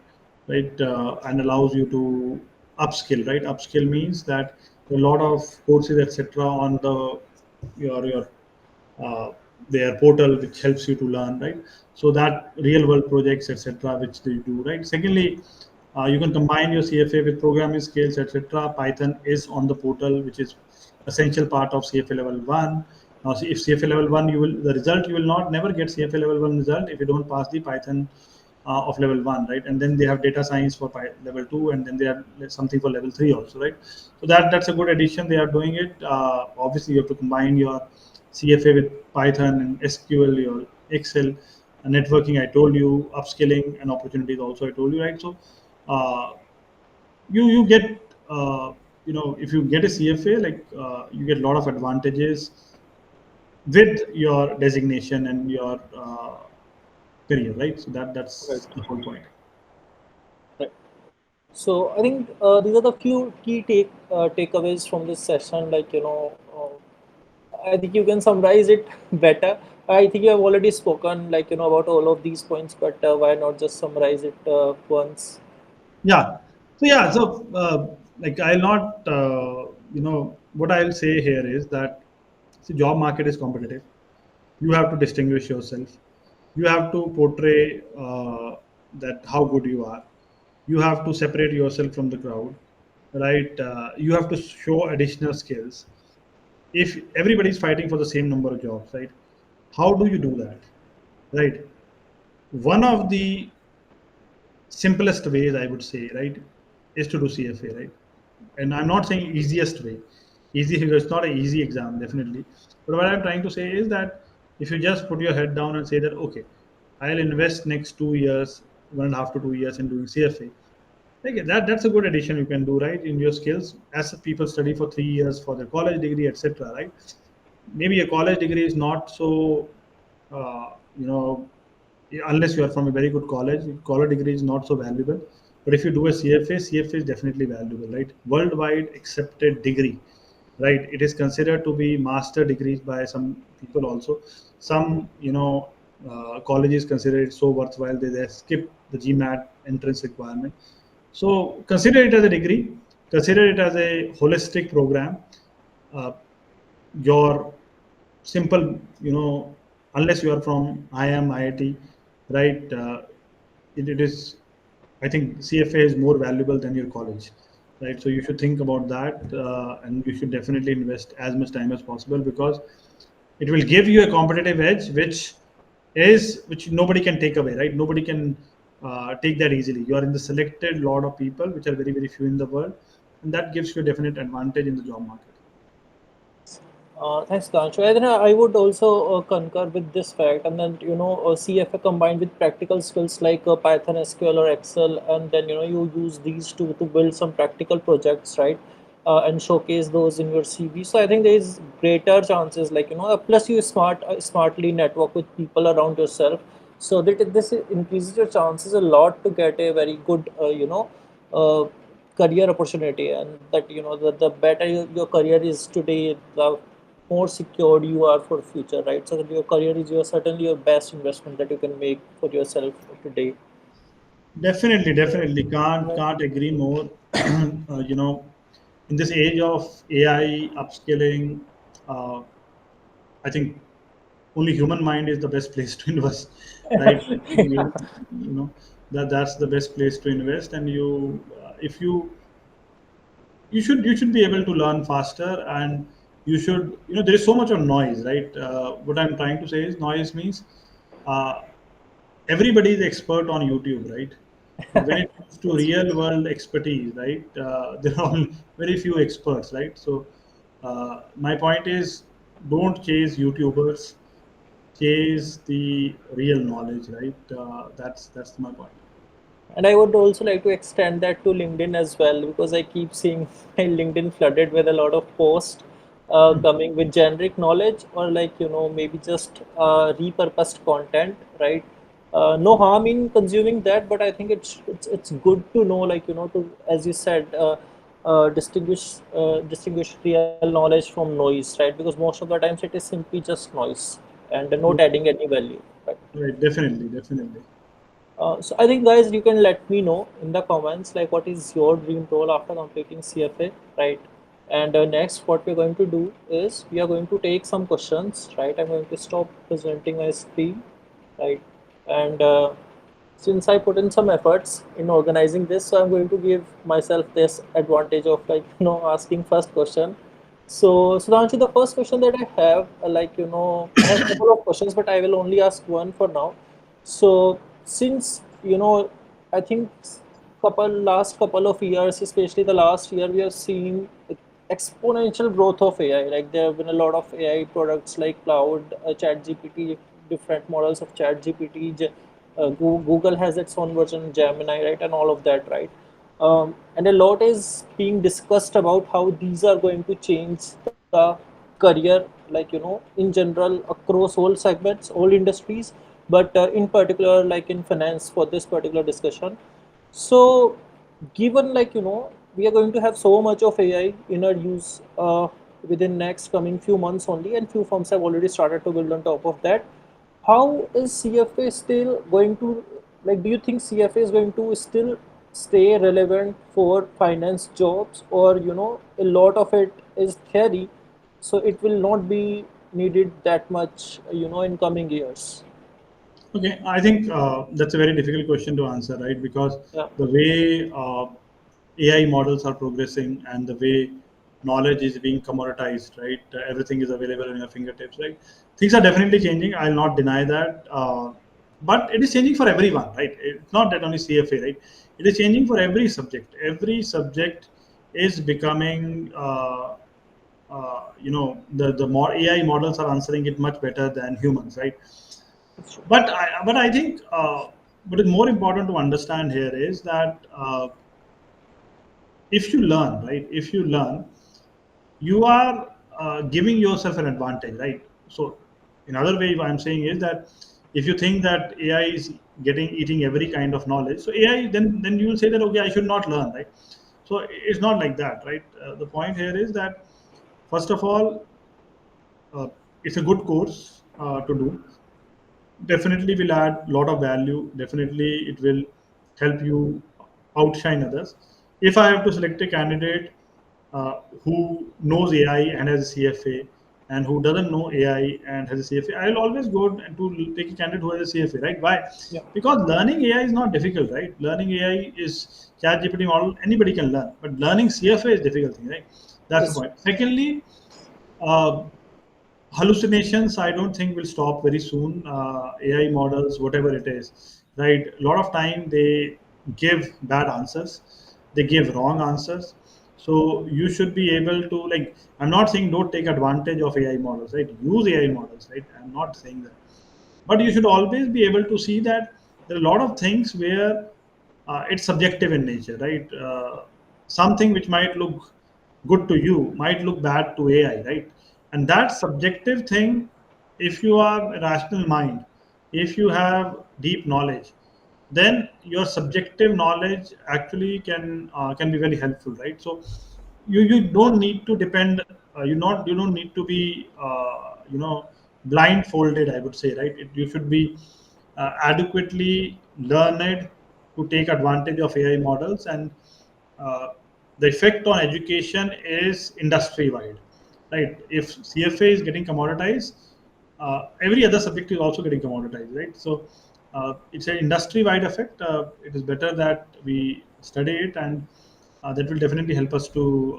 right, and allows you to upskill. Right, upskill means that there are a lot of courses, etc., on the your uh, their portal, which helps you to learn, right? So that real world projects, etc., which they do, right? Secondly, you can combine your CFA with programming skills, etc. Python is on the portal, which is essential part of CFA level 1. Now, if CFA level 1, you will, the result, you will not never get CFA level 1 result if you don't pass the Python of level 1, right? And then they have data science for level 2, and then they have something for level 3 also, right? So that's a good addition. They are doing it. Obviously, you have to combine your CFA with Python and SQL, your Excel, networking, I told you, upskilling and opportunities also, I told you, right? So uh, you get, if you get a CFA, like, you get a lot of advantages with your designation and your career, right? So Right. that's the whole point. Right. So I think these are the few key takeaways from this session. I think you can summarize it better. I think you have already spoken about all of these points, but why not just summarize it once? Yeah. So yeah. So like I'll not. What I'll say here is that the job market is competitive. You have to distinguish yourself. You have to portray that how good you are. You have to separate yourself from the crowd, right? You have to show additional skills. If everybody is fighting for the same number of jobs, right? How do you do that, right? One of the simplest ways I would say, right, is to do CFA, right? And I'm not saying easiest way. Easy, it's not an easy exam, definitely. But what I'm trying to say is that if you just put your head down and say that, okay, I'll invest next 2 years, 1.5 to 2 years in doing CFA. Like that's a good addition you can do, right, in your skills. As people study for 3 years for their college degree, etc., right? Maybe a college degree is not so, uh, you know, unless you are from a very good college degree is not so valuable. But if you do a CFA is definitely valuable, right? Worldwide accepted degree, right? It is considered to be master degrees by some people also. Some, colleges consider it so worthwhile they skip the GMAT entrance requirement. So consider it as a degree, consider it as a holistic program. Uh, your simple, unless you are from IIM, IIT, right? It is, I think CFA is more valuable than your college, right? So you should think about that, and you should definitely invest as much time as possible because it will give you a competitive edge, which nobody can take away, right? Nobody can take that easily. You are in the selected lot of people, which are very very few in the world, and that gives you a definite advantage in the job market. Thanks, Sudhanshu. I think I would also concur with this fact, and then CFA combined with practical skills like Python, SQL, or Excel, and then you use these two to build some practical projects, right? And showcase those in your CV. So I think there is greater chances, plus you smartly network with people around yourself, so that this increases your chances a lot to get a very good, uh, career opportunity, and that the better your career is today, the more secured you are for future, right? So that your career is your certainly your best investment that you can make for yourself today. Definitely, definitely can't agree more. In this age of AI upskilling, uh, I think only human mind is the best place to invest, right? You know that's the best place to invest, and if you should be able to learn faster, and you should, there is so much of noise, right? What I'm trying to say is noise means uh, everybody is expert on YouTube, right? But when it comes to That's real world expertise, right, there are very few experts, right? So my point is, don't chase YouTubers, chase the real knowledge, right? That's my point. And I would also like to extend that to LinkedIn as well, because I keep seeing my LinkedIn flooded with a lot of posts coming with generic knowledge, or maybe just repurposed content, right? No harm in consuming that, but I think it's good to know, to, as you said, distinguish real knowledge from noise, right? Because most of the times it is simply just noise and not adding any value, right? Right, definitely, definitely. So I think, guys, you can let me know in the comments like what is your dream role after completing CFA, right? And next, what we're going to do is we are going to take some questions, right? I'm going to stop presenting my screen, right? And since I put in some efforts in organizing this, so I'm going to give myself this advantage of asking first question. So Sudhanshu, the first question that I have, I have a couple of questions, but I will only ask one for now. So since I think last couple of years, especially the last year, we have seen exponential growth of AI. Like there have been a lot of AI products like Cloud, ChatGPT, different models of ChatGPT. Google has its own version, Gemini, right, and all of that, right? And a lot is being discussed about how these are going to change the career, in general across all segments, all industries. but in particular, like in finance, for this particular discussion. So, given we are going to have so much of AI in our use within next coming few months only, and few firms have already started to build on top of that. How is CFA still going to, like? Do you think CFA is going to still stay relevant for finance jobs, or a lot of it is theory, so it will not be needed that much, in coming years? Okay, I think that's a very difficult question to answer, right? Because Yeah, the way AI models are progressing and the way knowledge is being commoditized, right? Everything is available in your fingertips, right? Things are definitely changing. I'll not deny that. But it is changing for everyone, right? It's not that only CFA, right? It is changing for every subject. Every subject is becoming, the more AI models are answering it much better than humans, right? that's true. But I think what is more important to understand here is that if you learn, right? If you learn, you are giving yourself an advantage, right? So, in other way, what I'm saying is that if you think that AI is getting eating every kind of knowledge, so AI then you will say that okay, I should not learn, right? So it's not like that, right? The point here is that first of all, uh, it's a good course to do. Definitely will add a lot of value. Definitely it will help you outshine others. If I have to select a candidate who knows AI and has a CFA, and who doesn't know AI and has a CFA, I'll always go to take a candidate who has a CFA, right? Why? Yeah, Because learning AI is not difficult, right? Learning AI is chat GPT model, anybody can learn, but learning CFA is difficult thing, right? That's the that's true. point. Secondly, uh, hallucinations I don't think will stop very soon. AI models, whatever it is, right? A lot of time they give bad answers, they give wrong answers. So you should be able to, like, I'm not saying don't take advantage of AI models, right? Use AI models, right? I'm not saying that, but you should always be able to see that there are a lot of things where it's subjective in nature, right? Something which might look good to you might look bad to AI, right? And that subjective thing, if you are a rational mind, if you have deep knowledge, then your subjective knowledge actually can be very helpful, right? So you don't need to depend. You don't need to be blindfolded, I would say, right? You should be adequately learned to take advantage of AI models, and uh, the effect on education is industry wide, right? If CFA is getting commoditized, every other subject is also getting commoditized, right? So it's an industry wide effect. It is better that we study it, and that will definitely help us to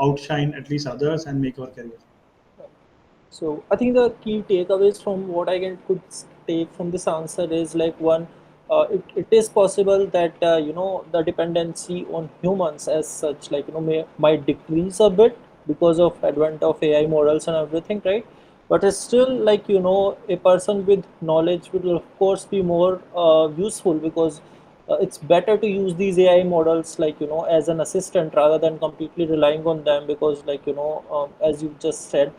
outshine at least others and make our career. So I think the key takeaways from what I can could take from this answer is like one, it is possible that the dependency on humans as such, might decrease a bit because of advent of AI models and everything, right? But it's still a person with knowledge will of course be more useful, because it's better to use these AI models as an assistant rather than completely relying on them, because as you just said,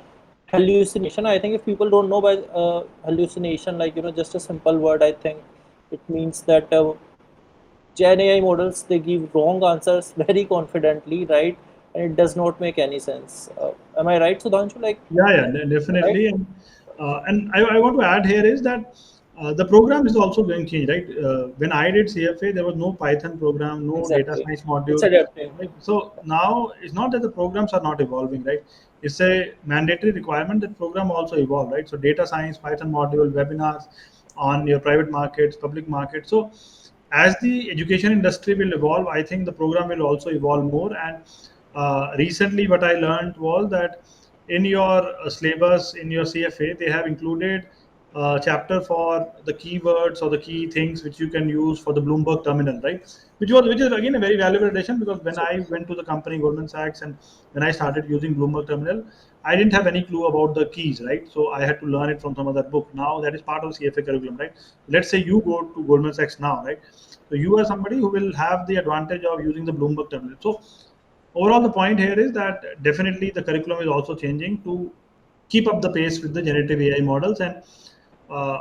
hallucination, I think if people don't know by hallucination, just a simple word, I think it means that gen AI models, they give wrong answers very confidently, right? And it does not make any sense. Am I right, Sudhanshu? Like, Yeah, yeah, right? definitely. And I want to add here is that the program is also going to change, right? When I did CFA, there was no Python program, no data Exactly, science it's module, adaptive. right? So now it's not that the programs are not evolving, right? It's a mandatory requirement that program also evolve, right? So data science, Python module, webinars on your private markets, public markets. So as the education industry will evolve, I think the program will also evolve more. And recently, what I learned was that in your syllabus in your CFA, they have included a chapter for the keywords or the key things which you can use for the Bloomberg terminal, right? Which is again a very valuable addition, because when So, I went to the company Goldman Sachs and when I started using Bloomberg terminal, I didn't have any clue about the keys, right? So I had to learn it from some other book. Now that is part of CFA curriculum, right? Let's say you go to Goldman Sachs now, right? So you are somebody who will have the advantage of using the Bloomberg terminal. So overall, the point here is that definitely the curriculum is also changing to keep up the pace with the generative AI models. And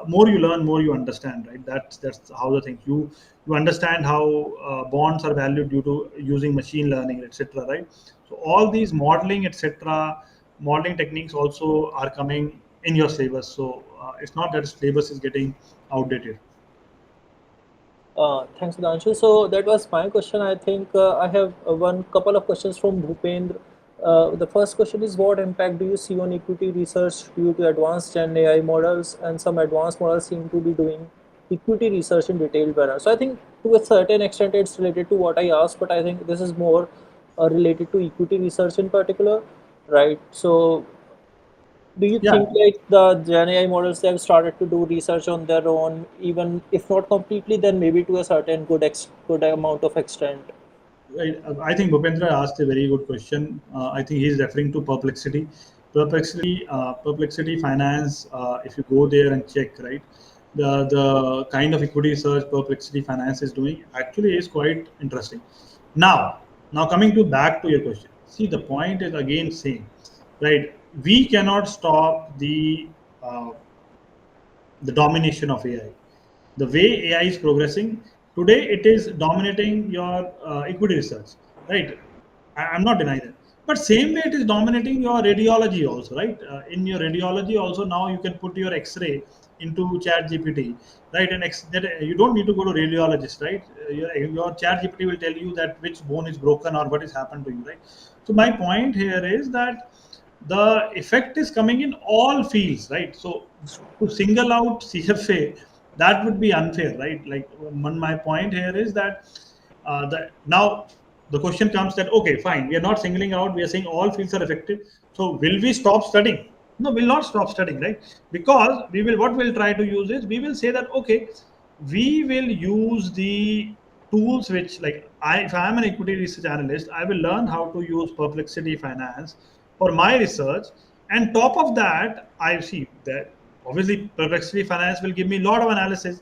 more you learn, more you understand, right? That's how the thing you understand how bonds are valued due to using machine learning, etc., right? So all these modeling, etc., modeling techniques also are coming in your syllabus. So it's not that syllabus is getting outdated. Thanks, Sudhanshu. So that was my question. I think I have one couple of questions from Bhupendra. The first question is, what impact do you see on equity research due to advanced Gen AI models, and some advanced models seem to be doing equity research in detailed manner. So I think to a certain extent it's related to what I asked, but I think this is more related to equity research in particular, right? So do you Yeah, think like the Gen AI models they have started to do research on their own, even if not completely, then maybe to a certain good amount of extent? I think Bhupendra asked a very good question. I think he's referring to Perplexity. Perplexity Finance. If you go there and check, right, the kind of equity research Perplexity Finance is doing actually is quite interesting. Now, now coming to back to your question. See, the point is again same, right? We cannot stop uh, the domination of AI. The way AI is progressing today, it is dominating your equity research, right? I'm not denying that. But same way, it is dominating your radiology also, right? In your radiology also now you can put your X-ray into Chat GPT, right? And you don't need to go to radiologist, right? Your Chat GPT will tell you that which bone is broken or what has happened to you, right? So my point here is that the effect is coming in all fields, right? So to single out CFA, that would be unfair, right? Like my point here is that now the question comes that okay, fine, we are not singling out, we are saying all fields are affected. So will we stop studying? No, we'll not stop studying, right? Because we will, what we'll try to use is we will say that okay, we will use the tools which, like, if I'm an equity research analyst, I will learn how to use Perplexity Finance for my research, and top of that I see that obviously Perplexity Finance will give me a lot of analysis.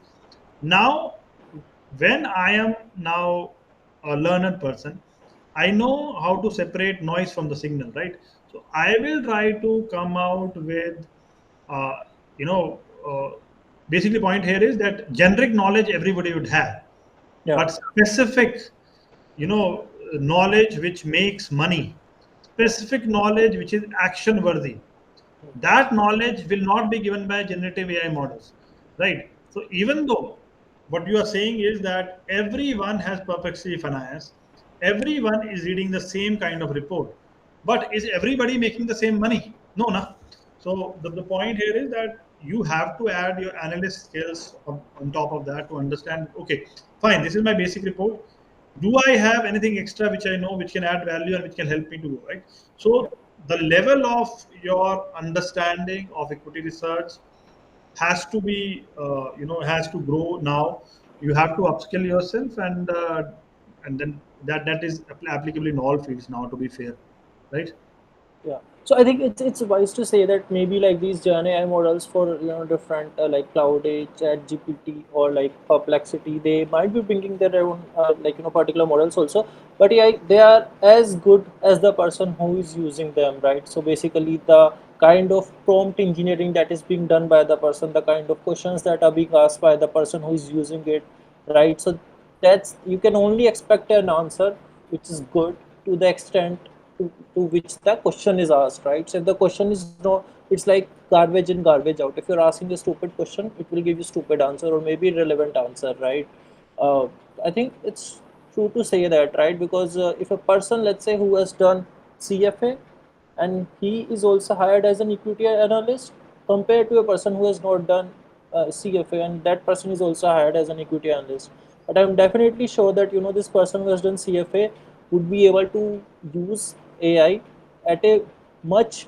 Now when I am now a learned person, I know how to separate noise from the signal, right? So I will try to come out with, uh, you know, basically point here is that generic knowledge everybody would have, Yeah. but specific, knowledge which makes money, specific knowledge which is action worthy, that knowledge will not be given by generative AI models, right? So even though what you are saying is that everyone has perplexity finance, everyone is reading the same kind of report, but is everybody making the same money? No, no. So the point here is that you have to add your analyst skills on top of that to understand. Okay, fine. This is my basic report. Do I have anything extra which I know which can add value and which can help me to grow, right? So the level of your understanding of equity research has to be, has to grow now. You have to upskill yourself, and then that is applicable in all fields now, to be fair, right? Yeah. So I think it's wise to say that maybe like these Gen AI models for different like Cloud Age, Chat GPT, or like Perplexity, they might be bringing their own like particular models also. But yeah, they are as good as the person who is using them, right? So basically, the kind of prompt engineering that is being done by the person, the kind of questions that are being asked by the person who is using it, right? So that's you can only expect an answer which is good to the extent to which the question is asked, right? So if the question is no, it's like garbage in garbage out. If you're asking a stupid question, it will give you stupid answer or maybe relevant answer, right? uh, I think it's true to say that, right? Because if a person, let's say, who has done CFA and he is also hired as an equity analyst, compared to a person who has not done CFA and that person is also hired as an equity analyst. But I'm definitely sure that this person who has done CFA would be able to use AI at a much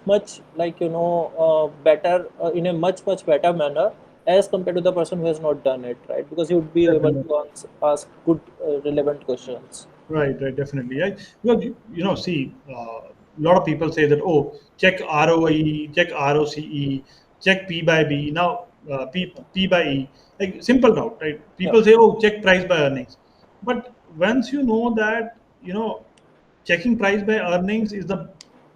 like better in a much better manner as compared to the person who has not done it, right? Because he would be able Definitely. to ask good relevant questions. Right, right, definitely. Because see, a lot of people say that, oh, check ROE, check ROCE, check P by B. Now, P by E, like simple route, right? Yeah. People say, oh, check price by earnings. But once you know that, checking price by earnings is the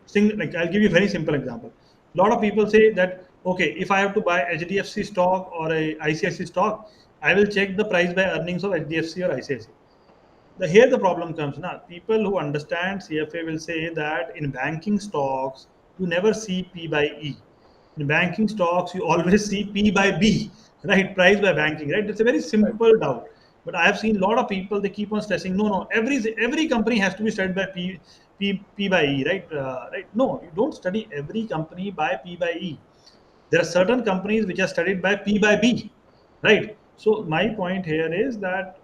thing. Like, I'll give you a very simple example. A lot of people say that okay, if I have to buy HDFC stock or a ICICI stock, I will check the price by earnings of HDFC or ICICI. Here the problem comes now. People who understand CFA will say that in banking stocks, you never see P by E. In banking stocks, you always see P by B, right? Price by banking, right? It's a very Right. simple doubt. But I have seen a lot of people, they keep on stressing, no, no, every company has to be studied by P by E, right? Right? No, you don't study every company by P by E. There are certain companies which are studied by P by B, right? So my point here is that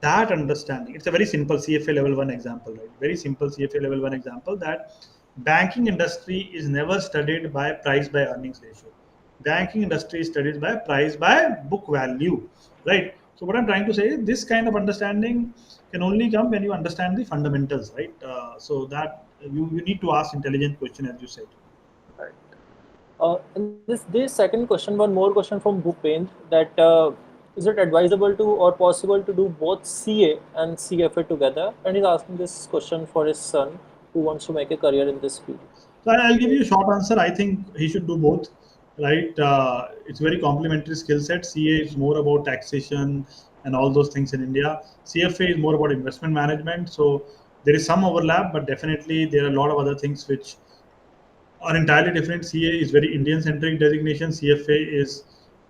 understanding, it's a very simple CFA level 1 example, right? Very simple CFA level 1 example, that banking industry is never studied by price by earnings ratio. Banking industry is studied by price by book value, right? So what I'm trying to say is this kind of understanding can only come when you understand the fundamentals, right? So that you need to ask intelligent question, as you said. Right. And this second question, one more question from Bhupendra, that is it advisable to or possible to do both CA and CFA together? And he's asking this question for his son who wants to make a career in this field. So I'll give So, you a short answer. I think he should do both, right? It's very complementary skill set. CA is more about taxation and all those things in India. CFA is more about investment management. So there is some overlap, but definitely there are a lot of other things which are entirely different. CA is very Indian centric designation. CFA is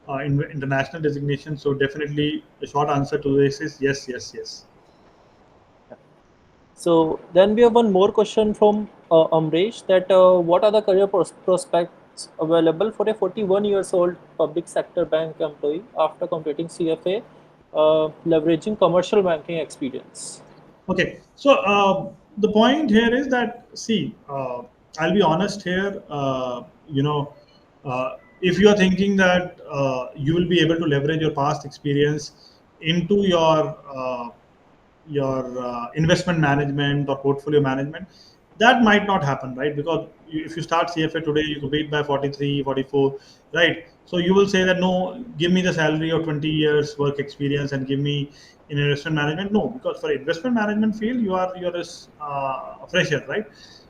international designation. So definitely the short answer to this is yes, yes, yes. yeah. So then we have one more question from Amresh, that what are the career prospects available for a 41 years old public sector bank employee after completing CFA, leveraging commercial banking experience? Okay, so the point here is that, see, I'll be honest here. If you are thinking that you will be able to leverage your past experience into your investment management or portfolio management, that might not happen, right? Because if you start CFA today, you compete by 43, 44, right? So you will say that no, give me the salary of 20 years work experience and give me in investment management. No, because for investment management field, you're a fresher, right?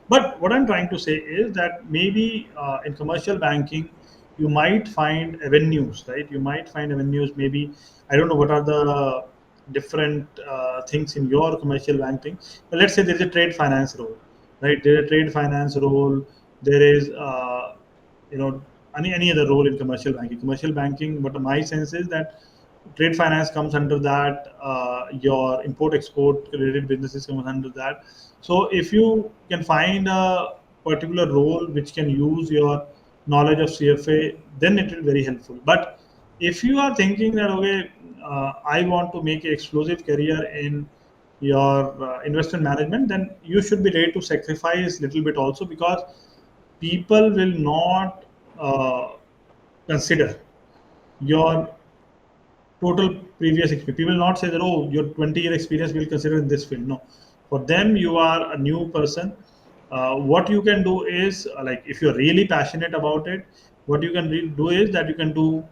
But what I'm trying to say is that maybe in commercial banking, you might find avenues, right? You might find avenues. Maybe I don't know what are the different things in your commercial banking. But let's say there is a trade finance role, right? There is a trade finance role. There is, you know, any other role in commercial banking. Commercial banking, but my sense is that trade finance comes under that. Your import export related businesses come under that. So if you can find a particular role which can use your knowledge of CFA, then it will be very helpful. But if you are thinking that okay, I want to make an explosive career in your investment management, then you should be ready to sacrifice a little bit also, because people will not consider your total previous experience. People will not say that, oh, your 20-year experience will consider in this field. No, for them, you are a new person. What you can do is, like, if you're really passionate about it, what you can do is that you can do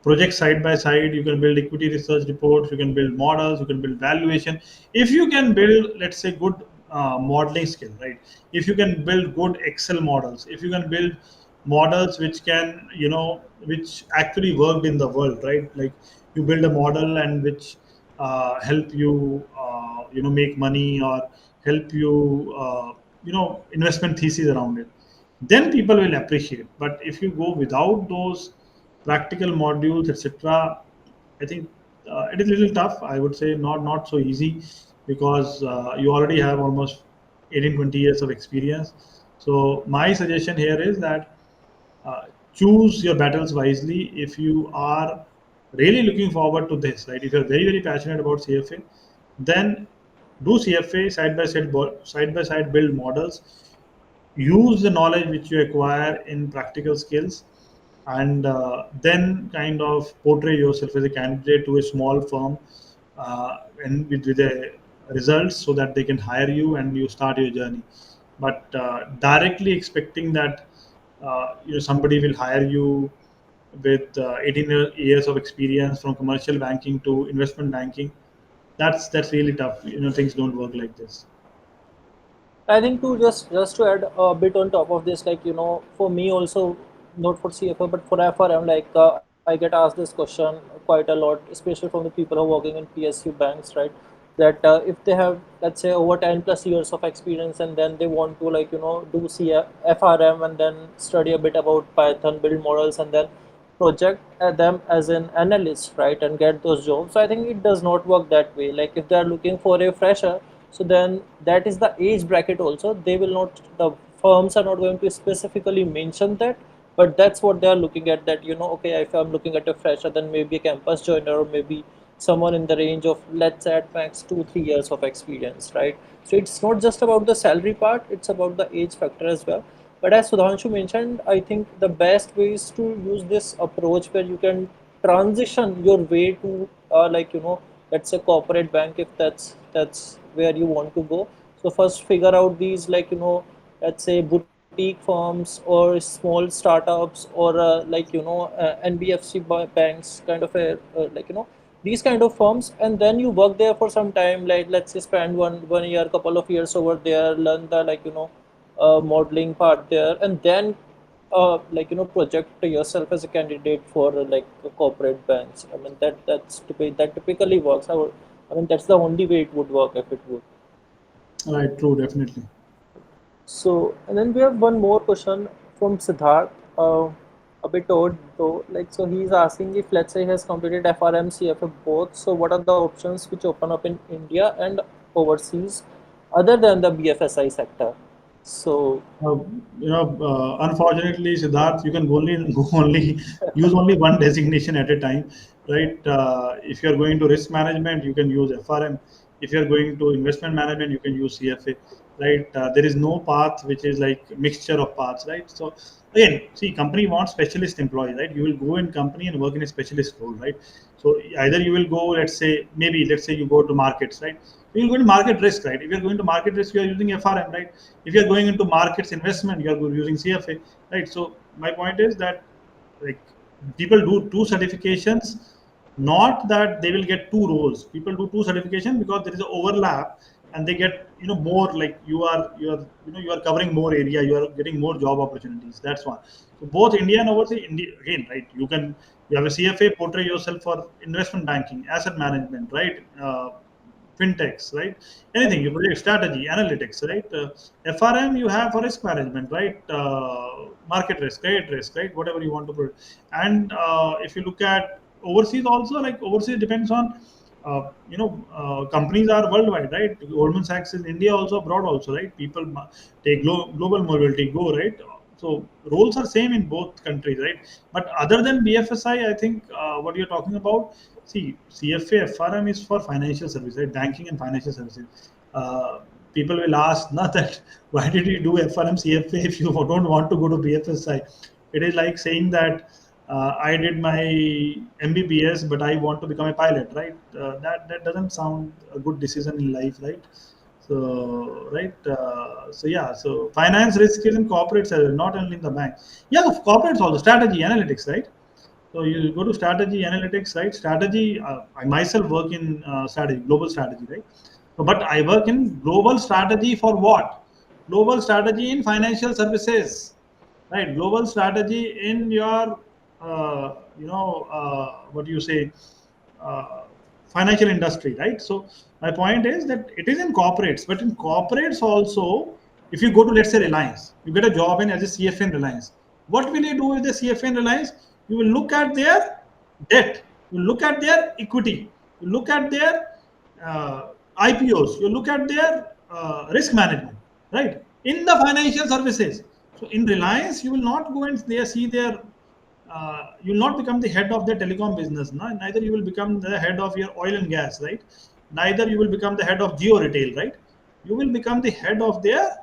projects side by side. You can build equity research reports. You can build models. You can build valuation. If you can build, let's say, good modeling skill, right? If you can build good Excel models, if you can build models which can, which actually worked in the world, right? Like you build a model and which help you, make money, or help you, investment thesis around it, then people will appreciate. But if you go without those practical modules, etc., I think it is a little tough. I would say not so easy, because you already have almost 18, 20 years of experience. So my suggestion here is that choose your battles wisely. If you are really looking forward to this, right? If you're very passionate about CFA, then do CFA side by side, build models, use the knowledge which you acquire in practical skills, and then kind of portray yourself as a candidate to a small firm, and with a results, so that they can hire you and you start your journey. But directly expecting that somebody will hire you with 18 years of experience from commercial banking to investment banking, that's really tough. Things don't work like this. I think to just to add a bit on top of this, like for me also, not for CFA, but for FRM, like I get asked this question quite a lot, especially from the people who are working in PSU banks, right? That if they have, let's say, over 10 plus years of experience, and then they want to, like, do FRM and then study a bit about Python, build models, and then project them as an analyst, right, and get those jobs. So I think it does not work that way. Like if they are looking for a fresher, so then that is the age bracket also. They will not, the firms are not going to specifically mention that, but that's what they are looking at. That okay, if I'm looking at a fresher, then maybe a campus joiner, or maybe someone in the range of, let's say, at max 2 3 years of experience, right? So it's not just about the salary part; it's about the age factor as well. But as Sudhanshu mentioned, I think the best way is to use this approach where you can transition your way to, let's say, corporate bank, if that's where you want to go. So first figure out these, let's say, boutique firms or small startups, or NBFC banks, kind of these kind of firms, and then you work there for some time, like let's say spend one year, couple of years over there, learn the, modeling part there, and then project yourself as a candidate for corporate banks. I mean that typically works. I mean that's the only way it would work if it would. Right, true, definitely. So, and then we have one more question from Siddharth. A bit odd though. Like, so he's asking, if let's say he has completed FRM, CFA both. So, what are the options which open up in India and overseas, other than the BFSI sector? So, Uh, Unfortunately, Siddharth, you can only go only use only one designation at a time, right? If you're going to risk management, you can use FRM. If you're going to investment management, you can use CFA, right? There is no path which is like mixture of paths, right? So again, see, company wants specialist employees, right? You will go in company and work in a specialist role, right? So either you will go, let's say, maybe let's say you go to markets, right? You will go to market risk, right? If you're going to market risk, you are using FRM, right? If you're going into markets investment, you are using CFA, right? So my point is that, like, people do two certifications, not that they will get two roles. People do two certification because there is an overlap, and they get, more, like, you are covering more area, you are getting more job opportunities. That's one. So both India and overseas, India again, right? You have a CFA, portray yourself for investment banking, asset management, right? Fintechs, right? Anything you project strategy, analytics, right? FRM you have for risk management, right? Market risk, credit risk, right? Whatever you want to put. And if you look at overseas also, like overseas depends on, companies are worldwide, right? Goldman Sachs in India also, abroad also, right? People take global mobility, go, right? So roles are same in both countries, right? But other than BFSI, I think what you're talking about, see, CFA, FRM is for financial services, right? Banking and financial services. Uh, People will ask, not that why did you do FRM, CFA if you don't want to go to BFSI? It is like saying that I did my MBBS, but I want to become a pilot, right? That doesn't sound a good decision in life, right? So right, so yeah, so finance risk is in corporates, not only in the bank. Yeah, the corporates also strategy, analytics, right? So you go to strategy, analytics, right? Strategy. I myself work in strategy, global strategy, right? So, but I work in global strategy for what? Global strategy in financial services, right? Global strategy in your, what do you say, uh, financial industry, right? So my point is that it is in corporates, but in corporates also, if you go to, let's say, Reliance, you get a job in as a CFA in Reliance. What will you do with the CFA in Reliance? You will look at their debt, you look at their equity, you look at their IPOs, you look at their risk management, right? In the financial services. So in Reliance, you will not go and there see their, you will not become the head of the telecom business. No? Neither you will become the head of your oil and gas, right? Neither you will become the head of geo retail, right? You will become the head of their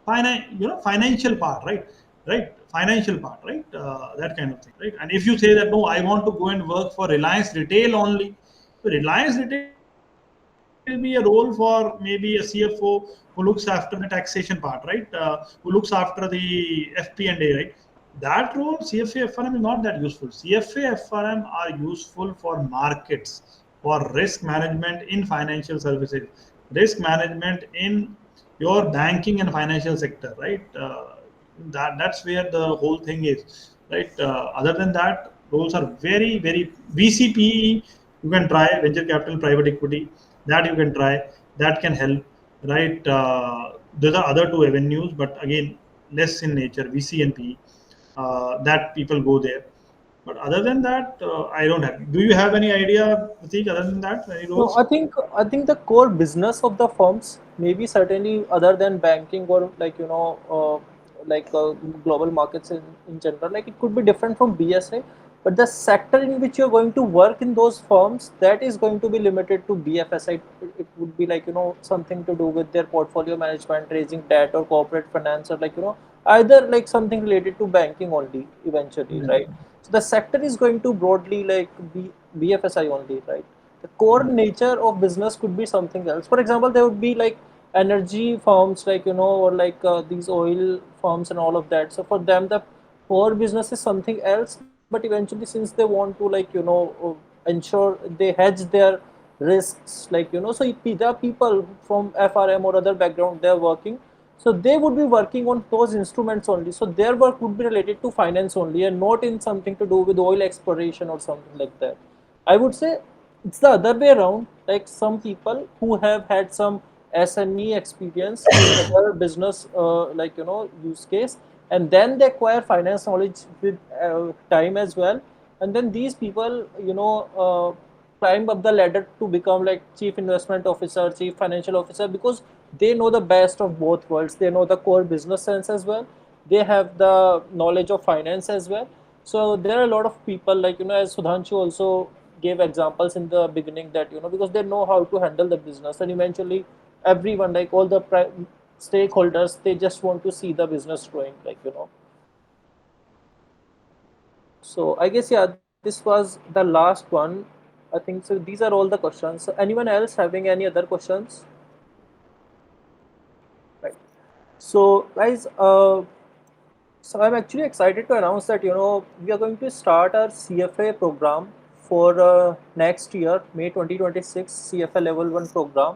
financial part, right? Right, financial part, right? That kind of thing, right? And if you say that, no, I want to go and work for Reliance Retail only, so Reliance Retail will be a role for maybe a CFO who looks after the taxation part, right? Who looks after the FP&A, right? That role, CFA, FRM is not that useful. CFA, FRM are useful for markets, for risk management in financial services, risk management in your banking and financial sector, right? That's where the whole thing is. right? Other than that, roles are very, very VCPE. You can try venture capital, private equity. That you can try. That can help, right? Those are other two avenues, but again, less in nature. VC and PE. That people go there. But other than that, I don't have. Do you have any idea, Prateek, other than that, any No, roles? I think the core business of the firms, maybe certainly other than banking or like like global markets in general, like it could be different from BSA, but the sector in which you're going to work in those firms, that is going to be limited to BFSI. It would be like something to do with their portfolio management, raising debt or corporate finance, or like either like something related to banking only eventually, Hmm. right? So the sector is going to broadly like be BFSI only, right? The core nature of business could be something else. For example, there would be like energy firms, like or like these oil firms and all of that. So for them, the core business is something else. But eventually, since they want to like ensure they hedge their risks, like so there are people from FRM or other background they're working. So they would be working on those instruments only. So their work would be related to finance only and not in something to do with oil exploration or something like that. I would say it's the other way around. Like some people who have had some SME experience in other business, like use case, and then they acquire finance knowledge with time as well. And then these people, climb up the ladder to become like chief investment officer, chief financial officer, because they know the best of both worlds. They know the core business sense as well. They have the knowledge of finance as well. So there are a lot of people, like as Sudhanshu also gave examples in the beginning, that because they know how to handle the business, and eventually everyone, like all the stakeholders, they just want to see the business growing, like so I guess, yeah, this was the last one. I think so. These are all the questions. So anyone else having any other questions? Right. So, guys, so I'm actually excited to announce that we are going to start our CFA program for next year, May 2026 CFA Level 1 program.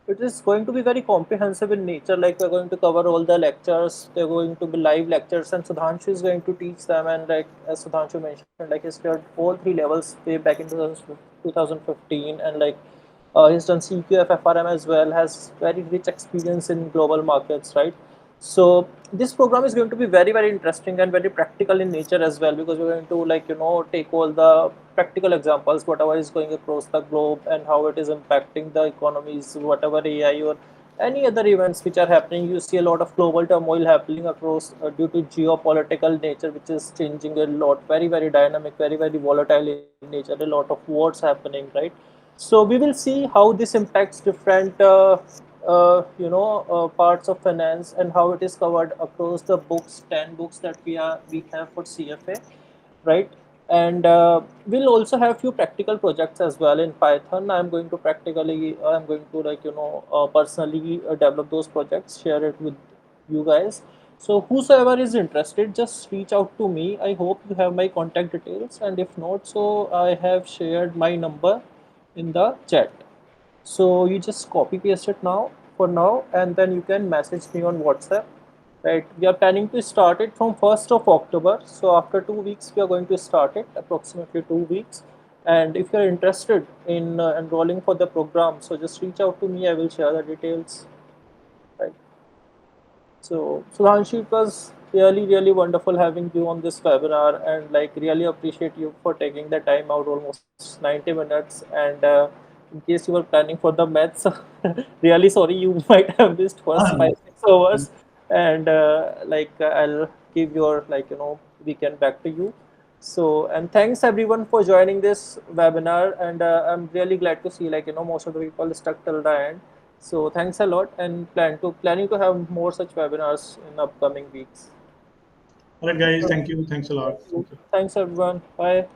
It is going to be very comprehensive in nature. Like we're going to cover all the lectures. They're going to be live lectures, and Sudhanshu is going to teach them. And like as Sudhanshu mentioned, like he's cleared all three levels way back in 2015, and like he's done CQF FRM as well. Has very rich experience in global markets, right? So this program is going to be very, very interesting and very practical in nature as well, because we're going to like take all the practical examples, whatever is going across the globe and how it is impacting the economies, whatever AI or any other events which are happening. You see a lot of global turmoil happening across due to geopolitical nature, which is changing a lot, very, very dynamic, very, very volatile in nature, a lot of wars happening, right? So we will see how this impacts different parts of finance, and how it is covered across the books, 10 books that we have for CFA, right? And we'll also have few practical projects as well in Python. I'm going to like personally develop those projects, share it with you guys. So whosoever is interested, just reach out to me. I hope you have my contact details, and if not, so I have shared my number in the chat. So you just copy paste it now for now, and then you can message me on WhatsApp. Right, we are planning to start it from 1st of October. So after 2 weeks, we are going to start it, approximately 2 weeks. And if you are interested in enrolling for the program, so just reach out to me. I will share the details. Right. So, Sudhanshu, it was really, really wonderful having you on this webinar, and like really appreciate you for taking the time out, almost 90 minutes. And in case you were planning for the maths, really sorry, you might have missed first Ah, 5 6 hours. And I'll give your weekend back to you. So, and thanks everyone for joining this webinar. And I'm really glad to see most of the people stuck till the end. So thanks a lot, and planning to have more such webinars in upcoming weeks. all right, guys. Thank you. Thanks a lot. Thank you. Thanks everyone. Bye.